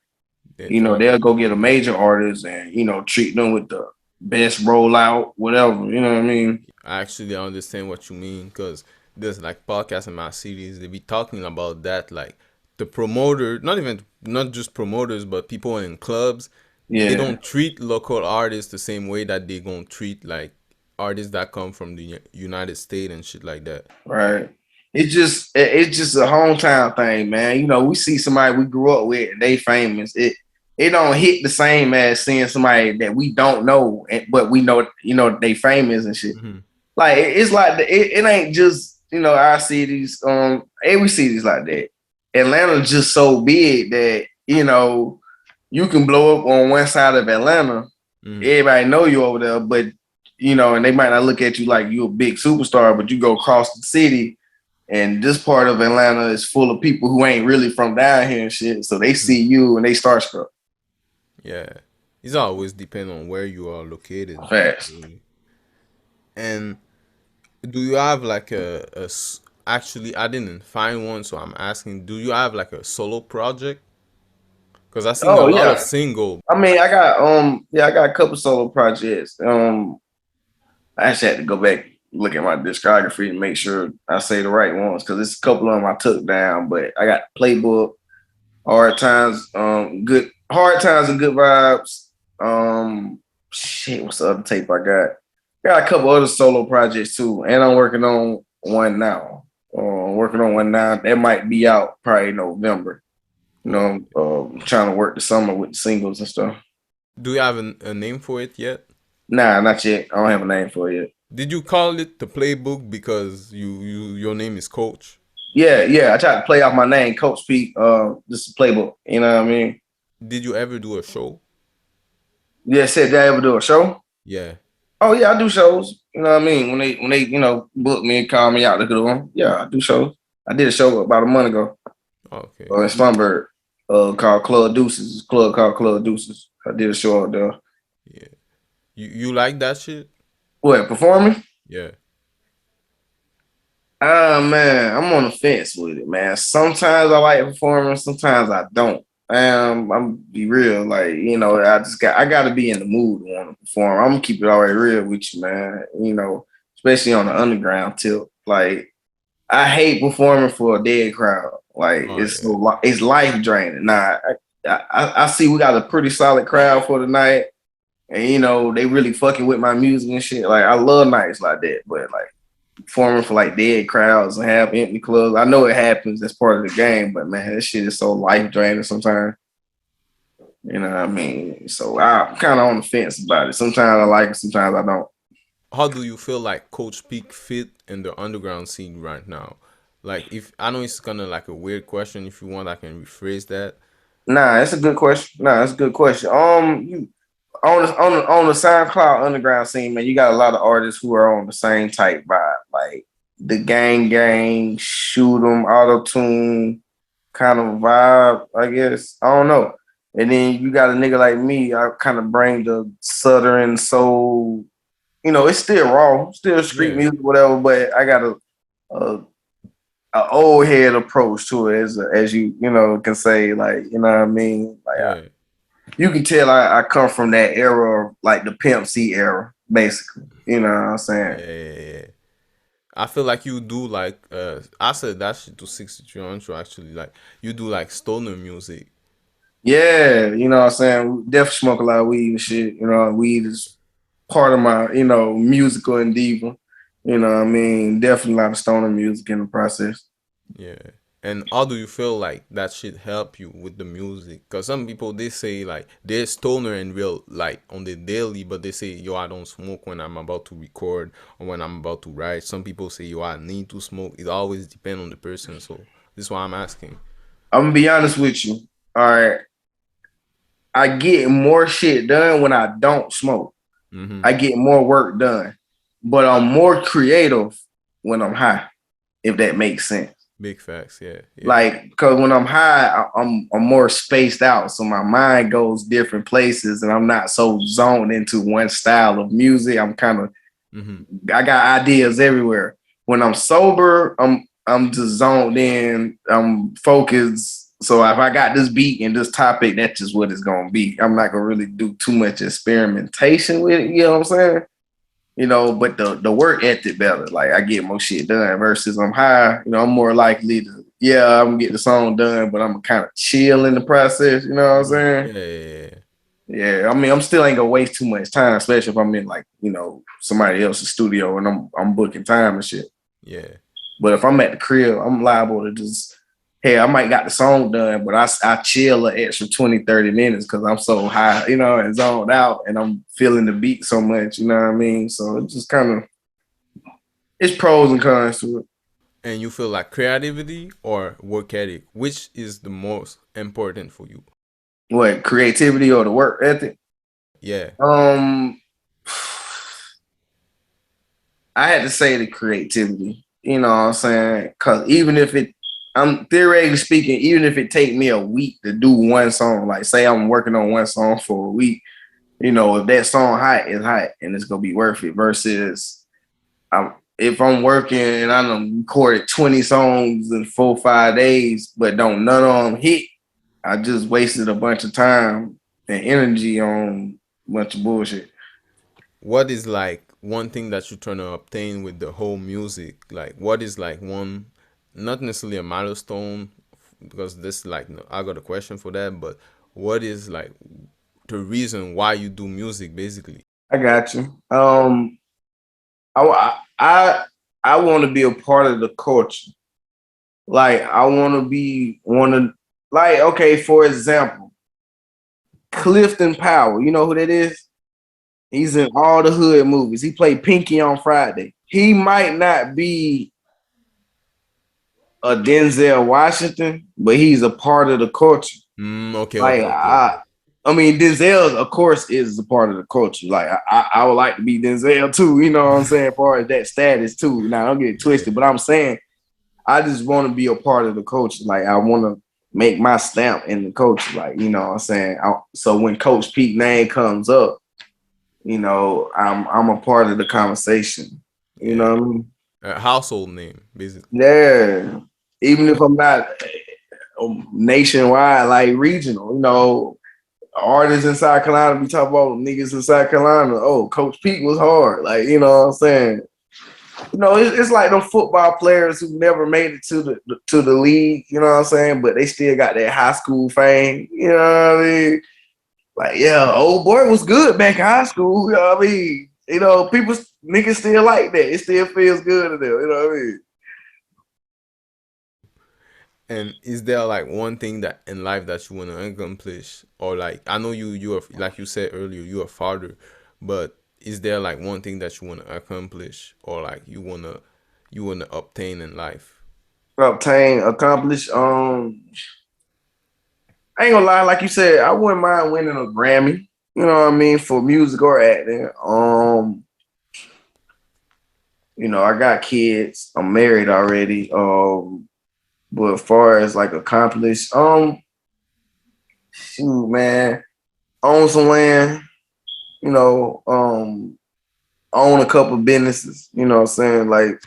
They you know, charge they'll you. go get a major artist and treat them with the best rollout, whatever. You know what I mean? I actually understand what you mean because there's like podcasts in my series. They be talking about that, like the promoter, not just promoters, but people in clubs. They Yeah. don't treat local artists the same way that they gonna treat like artists that come from the United States and shit like that. Right. It's just a hometown thing, man. You know, we see somebody we grew up with, and they famous. It don't hit the same as seeing somebody that we don't know, but we know they famous and shit. Hmm. Like it's like it ain't just our cities, every city's like that. Atlanta's just so big that you can blow up on one side of Atlanta, Hmm. everybody know you over there, but and they might not look at you like you a big superstar, but you go across the city, and this part of Atlanta is full of people who ain't really from down here and shit. So they Hmm. see you and they starstruck Yeah, it's always depend on where you are located. fast. Really. And do you have like actually, I didn't find one, so I'm asking, do you have like a solo project? Because I seen a Oh lot of yeah. single. I mean, I got a couple solo projects. I actually had to go back look at my discography and make sure I say the right ones because it's a couple of them I took down. But I got Playbook, Hard Times, Good Hard Times and Good Vibes. Shit, what's the other tape I got? Got a couple other solo projects too, and I'm working on one now. Working on one now that might be out probably November. Trying to work the summer with the singles and stuff. Do you have a name for it yet? Nah, not yet. I don't have a name for it yet. Did you call it the playbook because your name is Coach? Yeah, yeah. I tried to play off my name, Coach Pete. This is playbook. You know what I mean? Did you ever do a show? Yeah, said did I ever do a show? Yeah. Oh yeah, I do shows. You know what I mean? When they book me and call me out to do them. Yeah, I do shows. I did a show about a month ago. Okay. In Slumberg, called Club Deuces. It's a club called Club Deuces. I did a show out there. Yeah. You like that shit? What, performing? Yeah. Ah man, I'm on the fence with it, man. Sometimes I like performing, sometimes I don't. I'm be real, like I gotta be in the mood to want to perform. I'm gonna keep it already real with you, man. Especially on the underground tip. Like I hate performing for a dead crowd. Like Oh yeah. it's life draining. Nah, I see we got a pretty solid crowd for the night, and they really fucking with my music and shit. Like I love nights like that, but like performing for like dead crowds and have empty clubs. I know it happens. That's part of the game, but man, this shit is so life draining sometimes. You know what I mean? So I'm kind of on the fence about it. Sometimes I like it, sometimes I don't. How do you feel like Coach Peak fit in the underground scene right now? Like if I know it's kind of like a weird question. If you want, I can rephrase that. Nah, that's a good question. Nah, that's a good question. You on the SoundCloud underground scene, man, you got a lot of artists who are on the same type vibe, like the gang, shoot 'em, auto tune kind of vibe. I guess I don't know. And then you got a nigga like me. I kind of bring the southern soul, you know, it's still raw, still street Yeah, music, whatever. But I got a old head approach to it, as you know can say, like, you know what I mean. Like yeah, you can tell I come from that era, like the Pimp C era, basically. You know what I'm saying? yeah. I feel like you do like I said that shit to 63 Huncho actually, like you do like stoner music. Yeah, you know what I'm saying? We definitely smoke a lot of weed and shit. You know, weed is part of my, you know, musical endeavor. You know what I mean? Definitely a lot of stoner music in the process. Yeah. And how do you feel like that should help you with the music? Cause some people they say like they're stoner in real like on the daily, but they say yo I don't smoke when I'm about to record or when I'm about to write. Some people say yo I need to smoke. It always depends on the person. So this is why I'm asking. I'm gonna be honest with you. All right. I get more shit done when I don't smoke. Mm-hmm. I get more work done. But I'm more creative when I'm high, if that makes sense. Big facts. Yeah. Yeah. Like, because when I'm high, I'm more spaced out, so my mind goes different places, and I'm not so zoned into one style of music. I'm kind of Mm-hmm. I got ideas everywhere. When I'm sober, I'm just zoned in. I'm focused. So if I got this beat and this topic, that's just what it's gonna be. I'm not gonna really do too much experimentation with it. You know what I'm saying? You know, but the work ethic better. Like I get more shit done versus I'm high. You know, I'm more likely to I'm gonna get the song done, but I'm kind of chill in the process. You know what I'm Mm-hmm. saying? Yeah. Yeah. Yeah, I mean, I'm still ain't gonna waste too much time, especially if I'm in like, you know, somebody else's studio and I'm booking time and shit. Yeah. Yeah. But if I'm at the crib, I'm liable to just, hey, I might got the song done, but I chill an extra 20, 30 minutes because I'm so high, you know, and zoned out and I'm feeling the beat so much, you know what I mean? So it's just kind of, it's pros and cons to it. And you feel like creativity or work ethic, which is the most important for you? What, creativity or the work ethic? Yeah. Um, I had to say the creativity. You know what I'm saying? Because even if I'm theoretically speaking, even if it take me a week to do one song, like say I'm working on one song for a week, you know, if that song hot is hot and it's gonna be worth it. Versus, if I'm working and I done recorded 20 songs in 4 or 5 days, but don't none of them hit, I just wasted a bunch of time and energy on a bunch of bullshit. What is like one thing that you're trying to obtain with the whole music? Like, what is like one, not necessarily a milestone, because this like no, I got a question for that, but what is like the reason why you do music, basically? I got you. I want to be a part of the culture. Like I want to be one of like okay, for example, Clifton Powell. You know who that is? He's in all the hood movies. He played Pinky on Friday. He might not be a Denzel Washington, but he's a part of the culture. Okay, Like okay, okay, okay. I mean, Denzel, of course, is a part of the culture. Like I would like to be Denzel too. You know what I'm saying? As far as that status too. Now don't get it twisted, but I'm saying I just want to be a part of the culture. Like I want to make my stamp in the culture. Like you know what I'm saying. So when Coach Peak name comes up, you know I'm a part of the conversation. You know Yeah, what I mean? a household name, basically. Yeah. Even if I'm not nationwide, like regional, you know, artists in South Carolina, we talk about niggas in South Carolina. Oh, Coach Pete was hard. Like, you know what I'm saying? You know, it's like them football players who never made it to the league, you know what I'm saying? But they still got that high school fame. You know what I mean? Like, yeah, old boy was good back in high school. You know what I mean? You know, people niggas still like that. It still feels good to them. You know what I mean? And is there like one thing that in life that you want to accomplish, or like I know you are like you said earlier you're a father, but is there like one thing that you want to accomplish or like you wanna obtain in life? Obtain, accomplish. I ain't gonna lie, like you said, I wouldn't mind winning a Grammy. You know what I mean for music or acting. You know, I got kids. I'm married already. But as far as like accomplish, shoot, man, own some land. You know, own a couple businesses. You know what I'm saying? Like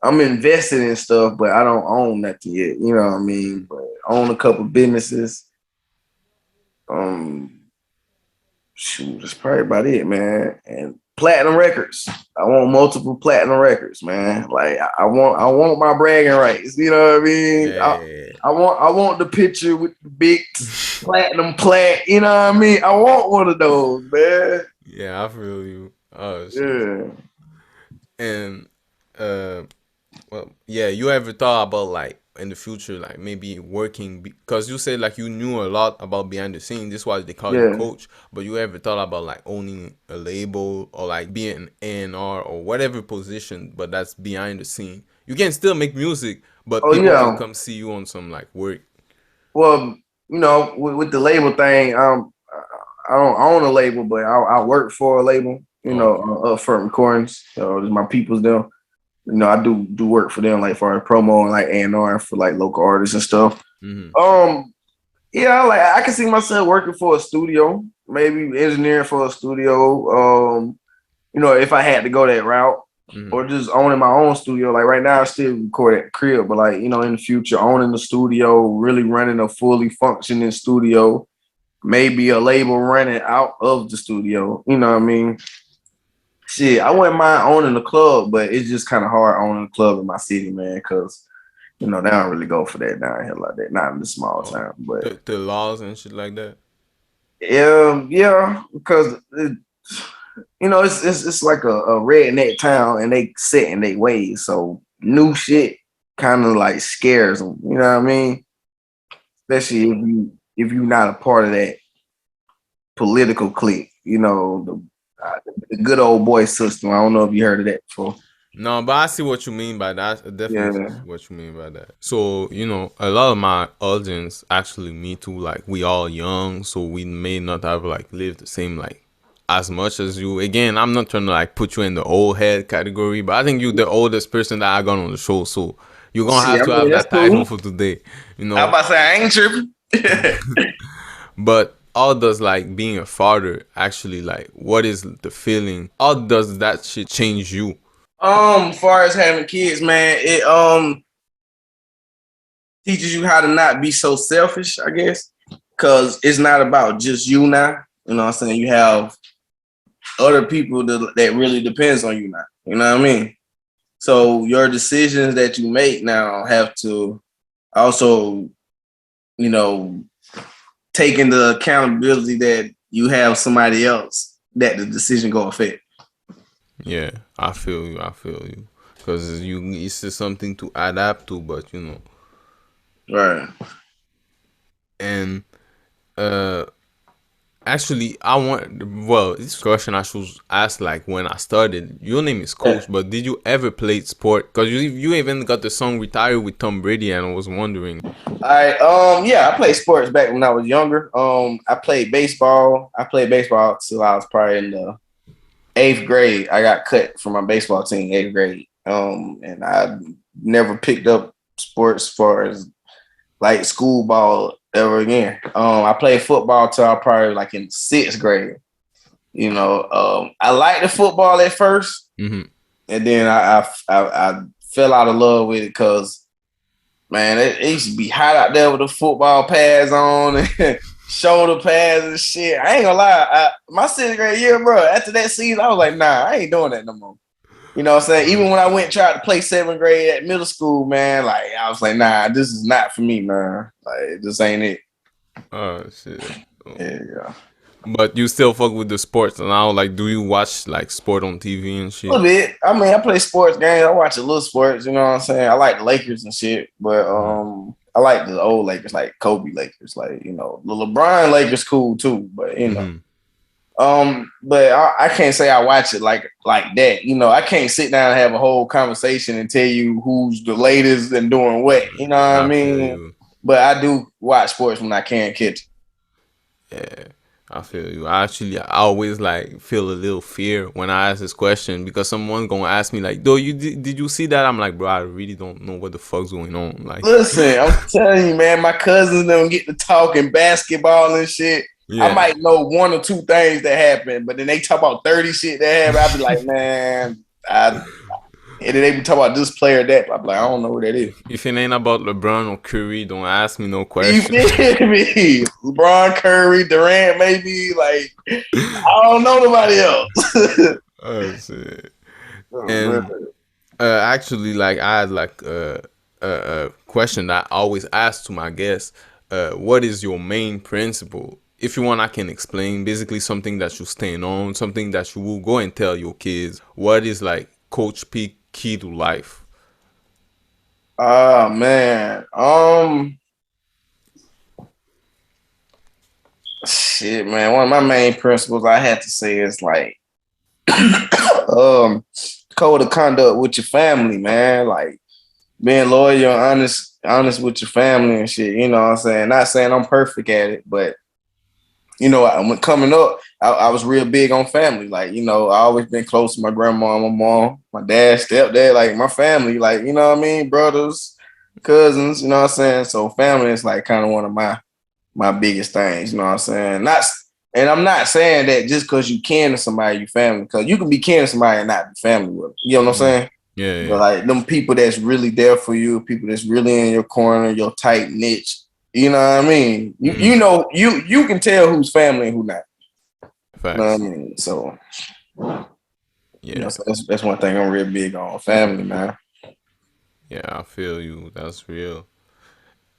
I'm invested in stuff, but I don't own nothing yet. You know what I mean? But own a couple businesses. Shoot, that's probably about it, man. And platinum records. I want multiple platinum records, man. Like I want my bragging rights. You know what I mean? Yeah. I want the picture with the big platinum plat. You know what I mean? I want one of those, man. Yeah, I feel you. Oh shit. Yeah. And well, yeah, you ever thought about like in the future, like maybe working because you said like you knew a lot about behind the scene. This is why they call you Yeah. coach. But you ever thought about like owning a label or like being an A&R or whatever position, but that's behind the scene. You can still make music, but Oh people can yeah. come see you on some like work. Well, you know, with the label thing, I don't own a label, but I work for a label. You Oh, okay. know, Upfront Recordings. So my people's there. You know, I do work for them, like for promo and like A&R for like local artists and stuff. Mm-hmm. Yeah, like I can see myself working for a studio, maybe engineering for a studio. You know, if I had to go that route, Mm-hmm. or just owning my own studio. Like right now, I still record at the crib, but like you know, in the future, owning the studio, really running a fully functioning studio, maybe a label running out of the studio. You know what I mean? Shit, I wouldn't mind owning the club, but it's just kind of hard owning a club in my city, man, because you know they don't really go for that down here like that, not in the small Oh, town. But the laws and shit like that. yeah, because you know it's like a redneck town, and they set in their ways, so new shit kind of like scares them. You know what I mean? Especially if you not a part of that political clique. You know the good old boy system. I don't know if you heard of that before. No, but I see what you mean by that. I definitely see Yeah. what you mean by that. So, you know, a lot of my audience, actually me too, like we all young, so we may not have like lived the same like as much as you. Again, I'm not trying to like put you in the old head category, but I think you're the oldest person that I got on the show, so you're gonna Shit, have I to mean have that's that title cool. for today, you I'm know. about to say I ain't tripping. But how does like being a father actually like what is the feeling? How does that shit change you? As far as having kids, man, it teaches you how to not be so selfish, I guess. Cause it's not about just you now. You know what I'm saying? You have other people that really depends on you now. You know what I mean? So your decisions that you make now have to also, you know, take into accountability that you have somebody else that the decision go affect. Yeah, I feel you. I feel you. Because it's just something to adapt to, but you know. Right. And uh, actually, I want. Well, this question I should ask like when I started. Your name is Yeah. Coach, but did you ever play sport? Because you even got the song "Retired" with Tom Brady, and I was wondering. Yeah, I played sports back when I was younger. I played baseball. I played baseball till I was probably in the eighth grade. I got cut from my baseball team eighth grade. And I never picked up sports as far as like school ball ever again. I played football till I probably like in sixth grade. You know, I liked the football at first, Mm-hmm. and then I fell out of love with it because man, it used to be hot out there with the football pads on and shoulder pads and shit. I ain't gonna lie, my sixth grade year, bro. After that season, I was like, nah, I ain't doing that no more. You know what I'm saying? Even when I went and tried to play seventh grade at middle school, man, like I was like, nah, this is not for me, man. Like this ain't it. Oh shit. Oh. Yeah. But you still fuck with the sports now? Like, do you watch like sport on TV and A shit? little bit. I mean, I play sports games. I watch a little sports, you know what I'm saying? I like the Lakers and shit, but I like the old Lakers, like Kobe Lakers. Like, you know, the LeBron Lakers cool too, but you know. Mm-hmm. But I can't say I watch it like that. You know, I can't sit down and have a whole conversation and tell you who's the latest and doing what. You know what I I feel mean? you. But I do watch sports when I can catch it. Yeah, I feel you. I always like feel a little fear when I ask this question because someone gonna ask me like, "Though did you see that?" I'm like, bro, I really don't know what the fuck's going on. Like, Listen, I'm telling you, man, my cousins don't get to talking basketball and shit. I might know 1 or 2 things that happened, but then they talk about 30 shit that happened. I'd be like, man, and then they be talking about this player that. I'm like, I don't know who that is. If it ain't about LeBron or Curry, don't ask me no You questions. feel me? LeBron, Curry, Durant, maybe. Like, I don't know nobody else. Oh shit. Oh, man. And actually, like I had like a question that I always ask to my guests. What is your main principle? If you want, I can explain. Basically, something that you stand on, something that you will go and tell your kids. What is like Coach Peak key to life? Oh man. Shit, man. One of my main principles I had to say is like code of conduct with your family, man. Like being loyal and honest with your family and shit. You know what I'm saying? Not saying I'm perfect at it, but you know, when coming up, I was real big on family. Like, you know, I always been close to my grandma, my mom, my dad, stepdad, like my family, like, you know what I mean? Brothers, cousins, you know what I'm saying? So family is like kind of one of my biggest things, you know what I'm saying? And I'm not saying that just because you kin to somebody, you family, because you can be kin to somebody and not be family with them. You know what I'm saying? Yeah, But like them people that's really there for you, people that's really in your corner, your tight niche. You know what I mean? You know, you can tell who's family and who not. You know what I facts. mean? So, you know, Yeah, so that's one thing I'm real big on, family, man. yeah, I feel you. That's real.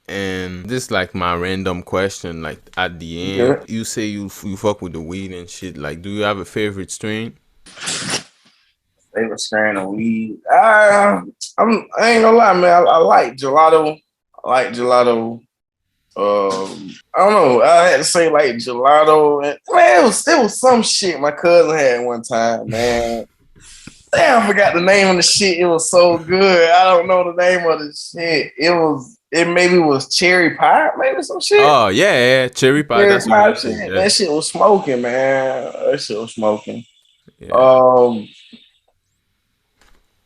And this like my random question. Like at the end, Good. you say you fuck with the weed and shit. Like, do you have a favorite strain? Favorite strain of weed. I ain't gonna lie, man. I like gelato. I like gelato. I don't know. I had to say like gelato. And, man, it was some shit my cousin had one time, man. Damn, I forgot the name of the shit. It was so good. I don't know the name of the shit. It maybe was cherry pie, maybe some shit. Oh yeah, yeah, cherry pie. Cherry That's a pie real thing. shit. Yeah, That shit was smoking, man. That shit was smoking. yeah. Um,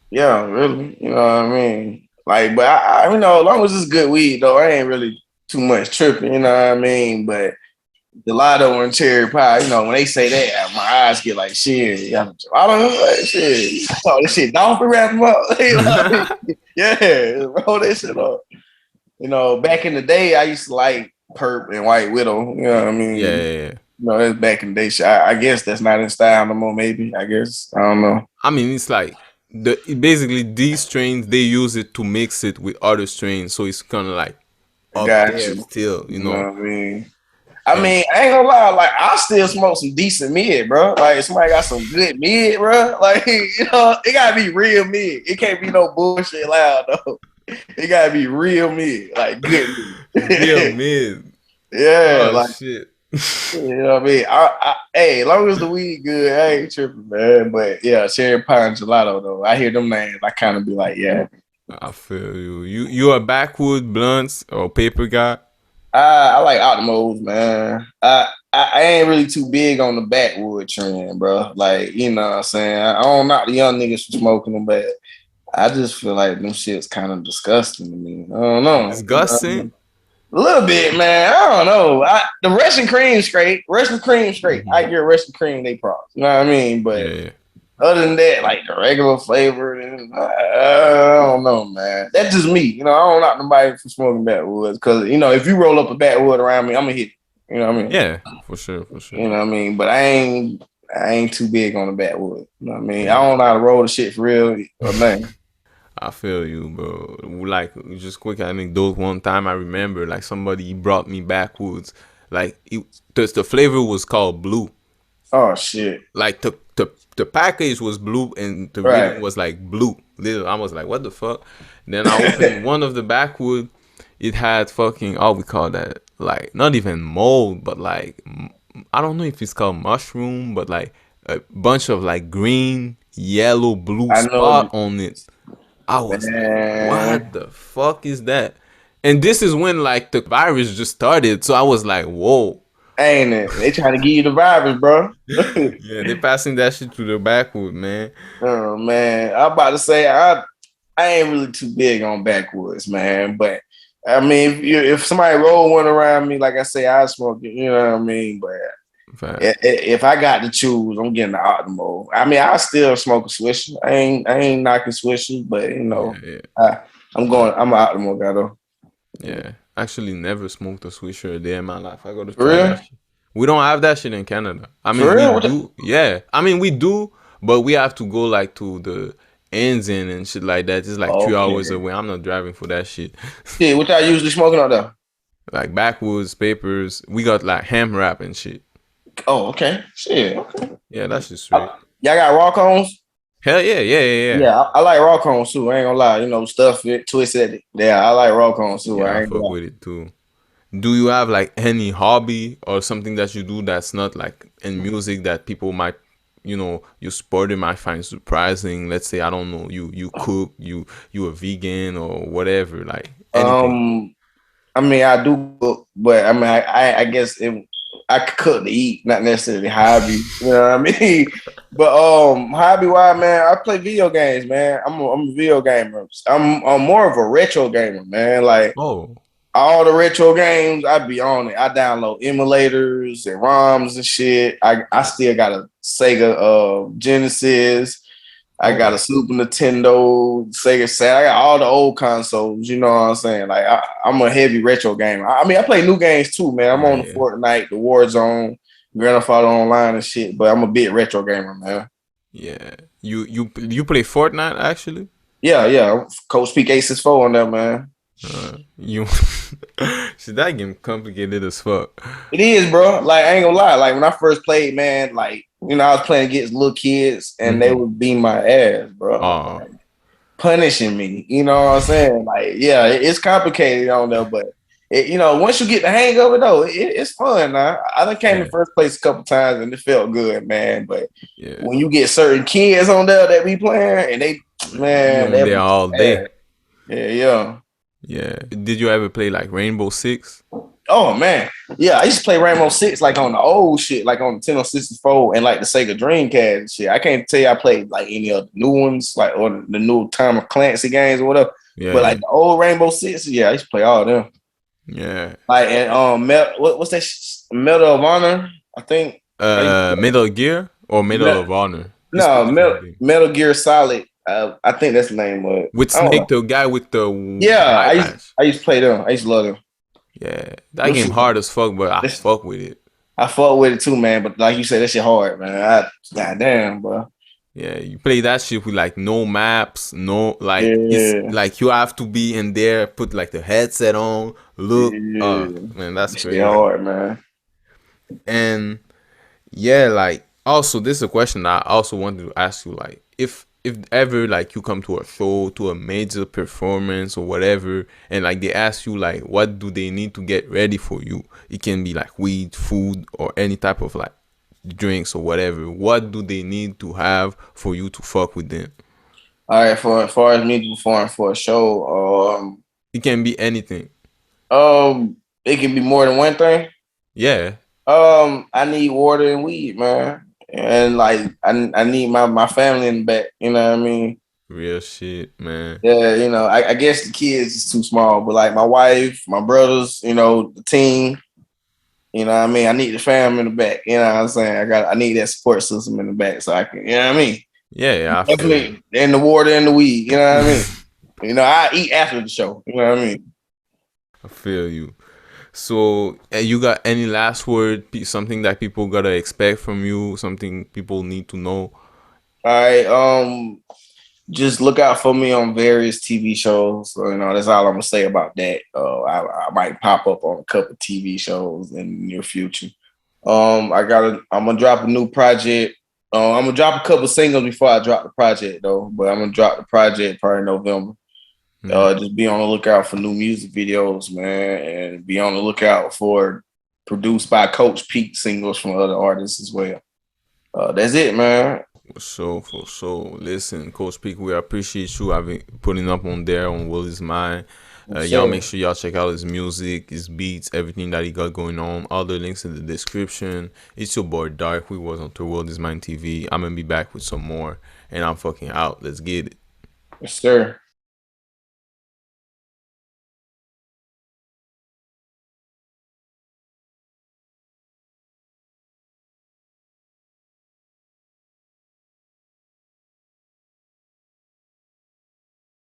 yeah, really. You know what I mean? Like, but you know, as long as it's good weed though, I ain't really too much tripping, you know what I mean? But gelato and cherry pie, you know, when they say that, my eyes get like shit. Yeah, I don't know, like shit. Oh, this shit, don't wrap them up. Yeah, roll that shit up. You know, back in the day, I used to like Perp and White Widow. You know what I mean? Yeah, yeah, yeah. You know, that's back in the day. Shit. I guess that's not in style no more. Maybe I guess I don't know. I mean, it's like basically these strains they use it to mix it with other strains, so it's kind of like I up got there you. still, you You know know. what I mean? I And mean, I ain't gonna lie. Like, I still smoke some decent mid, bro. Like, if somebody got some good mid, bro. Like, you know, it gotta be real mid. It can't be no bullshit loud though. It gotta be real mid, like good real mid. mid. Yeah, Oh like shit. you know what I mean. Hey, as long as the weed good, I ain't tripping, man. But yeah, cherry pie and gelato though. I hear them names, I kind of be like, yeah. I feel you. You a backwood blunts or paper guy? I like Optimos, man. I ain't really too big on the backwood trend, bro. Like, you know what I'm saying? I don't knock the young niggas for smoking them, but I just feel like them shit's kind of disgusting to me. I don't know. You know what I Disgusting. mean? A little bit, man. I don't know. The Russian cream straight. Russian cream straight. I get Russian cream, they props. You know what I mean? But Yeah. other than that, like the regular flavor, and I don't know, man. That's just me. You know, I don't knock nobody for smoking backwoods because you know if you roll up a backwood around me, I'm gonna hit you. You know what I mean? Yeah, for sure, for sure. You know what I mean? But I ain't too big on the backwood. You know what I mean? I Yeah. don't know how to roll the shit for real or nothing. I feel you, bro. Like, just quick anecdote. One time I remember, like, somebody brought me backwoods. Like, the flavor was called blue. Oh shit! Like, the package was blue and the Right. written was like blue. Little, I was like, what the fuck? Then I opened one of the backwood. It had fucking, we call that, like, not even mold, but like, I don't know if it's called mushroom, but like a bunch of like green, yellow, blue I know, spot on it. I was like, what man. the fuck is that? And this is when like the virus just started. So I was like, whoa. Ain't it? They trying to give you the virus, bro. Yeah, they passing that shit to the backwood, man. Oh man, I'm about to say I ain't really too big on backwoods, man. But I mean, if somebody roll one around me, like I say, I smoke it. You know what I mean? But Fact. if I got to choose, I'm getting the Optimal. I mean, I still smoke a Swisher. I ain't knocking Swishers, but Yeah, yeah, I'm an Optimal guy though. yeah. Actually, never smoked a Swisher a day in my life. I gotta For try that real? shit. We don't have that shit in Canada. I For mean, we real? What the, do. Yeah, I mean, we do, but we have to go like to the ends in and shit like that. It's like 3 hours okay. away. I'm not driving for that shit. Shit, what y'all usually smoking out there? Like backwoods, papers. We got like ham wrap and shit. Oh, okay. Shit. Okay. Yeah, that's just straight. Y'all got raw cones? Hell yeah, yeah, yeah, yeah. Yeah, I like raw cones too. I ain't gonna lie. You know, stuff it, twisted it. Yeah, I like raw cones too. Yeah, I I ain't gonna fuck lie. with it too. Do you have like any hobby or something that you do that's not like in music that people might, your supporter might find surprising? Let's say, I don't know, you cook, you a vegan or whatever, like anything. Um, I mean, I do cook, but I mean, I guess I could cook to eat, not necessarily hobby. You know what I mean? But hobby wise, man, I play video games, man. I'm a video gamer. I'm more of a retro gamer, man. Like Oh, all the retro games, I be on it. I download emulators and ROMs and shit. I still got a Sega Genesis. I got a oh, Super Nintendo, Sega Saturn. I got all the old consoles. You know what I'm saying? Like I'm a heavy retro gamer. I mean, I play new games too, man. I'm yeah, on the yeah, Fortnite, the Warzone, Grand Theft Auto Online and shit. But I'm a big retro gamer, man. yeah. You play Fortnite actually? Yeah, yeah. Coach Peak Aces 4 on there, man. You see that game complicated as fuck. It is, bro. Like I ain't gonna lie. Like when I first played, man, like I was playing against little kids and they Mm-hmm. would beat my ass, bro. Oh, Like, punishing me. You know what I'm saying? Like, yeah, it's complicated on there, but once you get the hang of it, though, it's fun. Now. I done came in yeah, first place a couple times and it felt good, man. But yeah. when you get certain kids on there that be playing and You man, on they there be all bad. day. Yeah, yeah. Yeah. Did you ever play like Rainbow Six? Oh man, yeah. I used to play Rainbow Six like on the old shit, like on the Nintendo 64 and like the Sega Dreamcast and shit. I can't tell you I played like any of the new ones, like or the new Tom Clancy games or whatever. Yeah, But like yeah, the old Rainbow Six, yeah, I used to play all of them. yeah. Like and what's that? Medal of Honor, I think. I used to play. Metal Gear or Medal of Honor? It's two No, different games. Metal Gear Solid. I think that's the name of it. With I don't Snake, know. the guy with the Yeah, eye patch. I used to play them. I used to love them. Yeah, that Them game shit, hard as fuck, but I that's- fuck with it. I fought with it too, man. But like you said, that shit hard, man. Goddamn, bro. Yeah, you play that shit with like no maps, no like it's Yeah, like you have to be in there, put like the headset on, look. yeah. Man, that's That shit crazy. hard, man. And yeah, like also this is a question that I also wanted to ask you, like if ever like you come to a show, to a major performance or whatever, and like they ask you like what do they need to get ready for you? It can be like weed, food, or any type of like drinks or whatever. What do they need to have for you to fuck with them? All right, for as far as me performing for a show, It can be anything. it can be more than one thing. Yeah. I need water and weed, man. And like I need my family in the back, you know what I mean? Real shit, man. Yeah, I guess the kids is too small, but like my wife, my brothers, the team, you know what I mean? I need the family in the back, you know what I'm saying? I need that support system in the back so I can, you know what I mean? Yeah, yeah, I feel you. Definitely in the water and the weed, you know what I mean? I eat after the show, you know what I mean? I feel you. So, you got any last word? Something that people gotta expect from you? Something people need to know? All right, just look out for me on various TV shows. So, that's all I'm gonna say about that. I might pop up on a couple TV shows in the near future. I'm gonna drop a new project. I'm gonna drop a couple singles before I drop the project though, but I'm gonna drop the project probably in November. Mm. Just be on the lookout for new music videos, man, and be on the lookout for produced by Coach Peak singles from other artists as well. That's it, man. For sure. Listen, Coach Peak, we appreciate you having putting up on there on Willie's Mind. Y'all make So, sure y'all check out his music, his beats, everything that he got going on. All the links in the description. It's your boy Dark. We was on To World Is Mine TV. I'm gonna be back with some more, and I'm fucking out. Let's get it. yes, sir.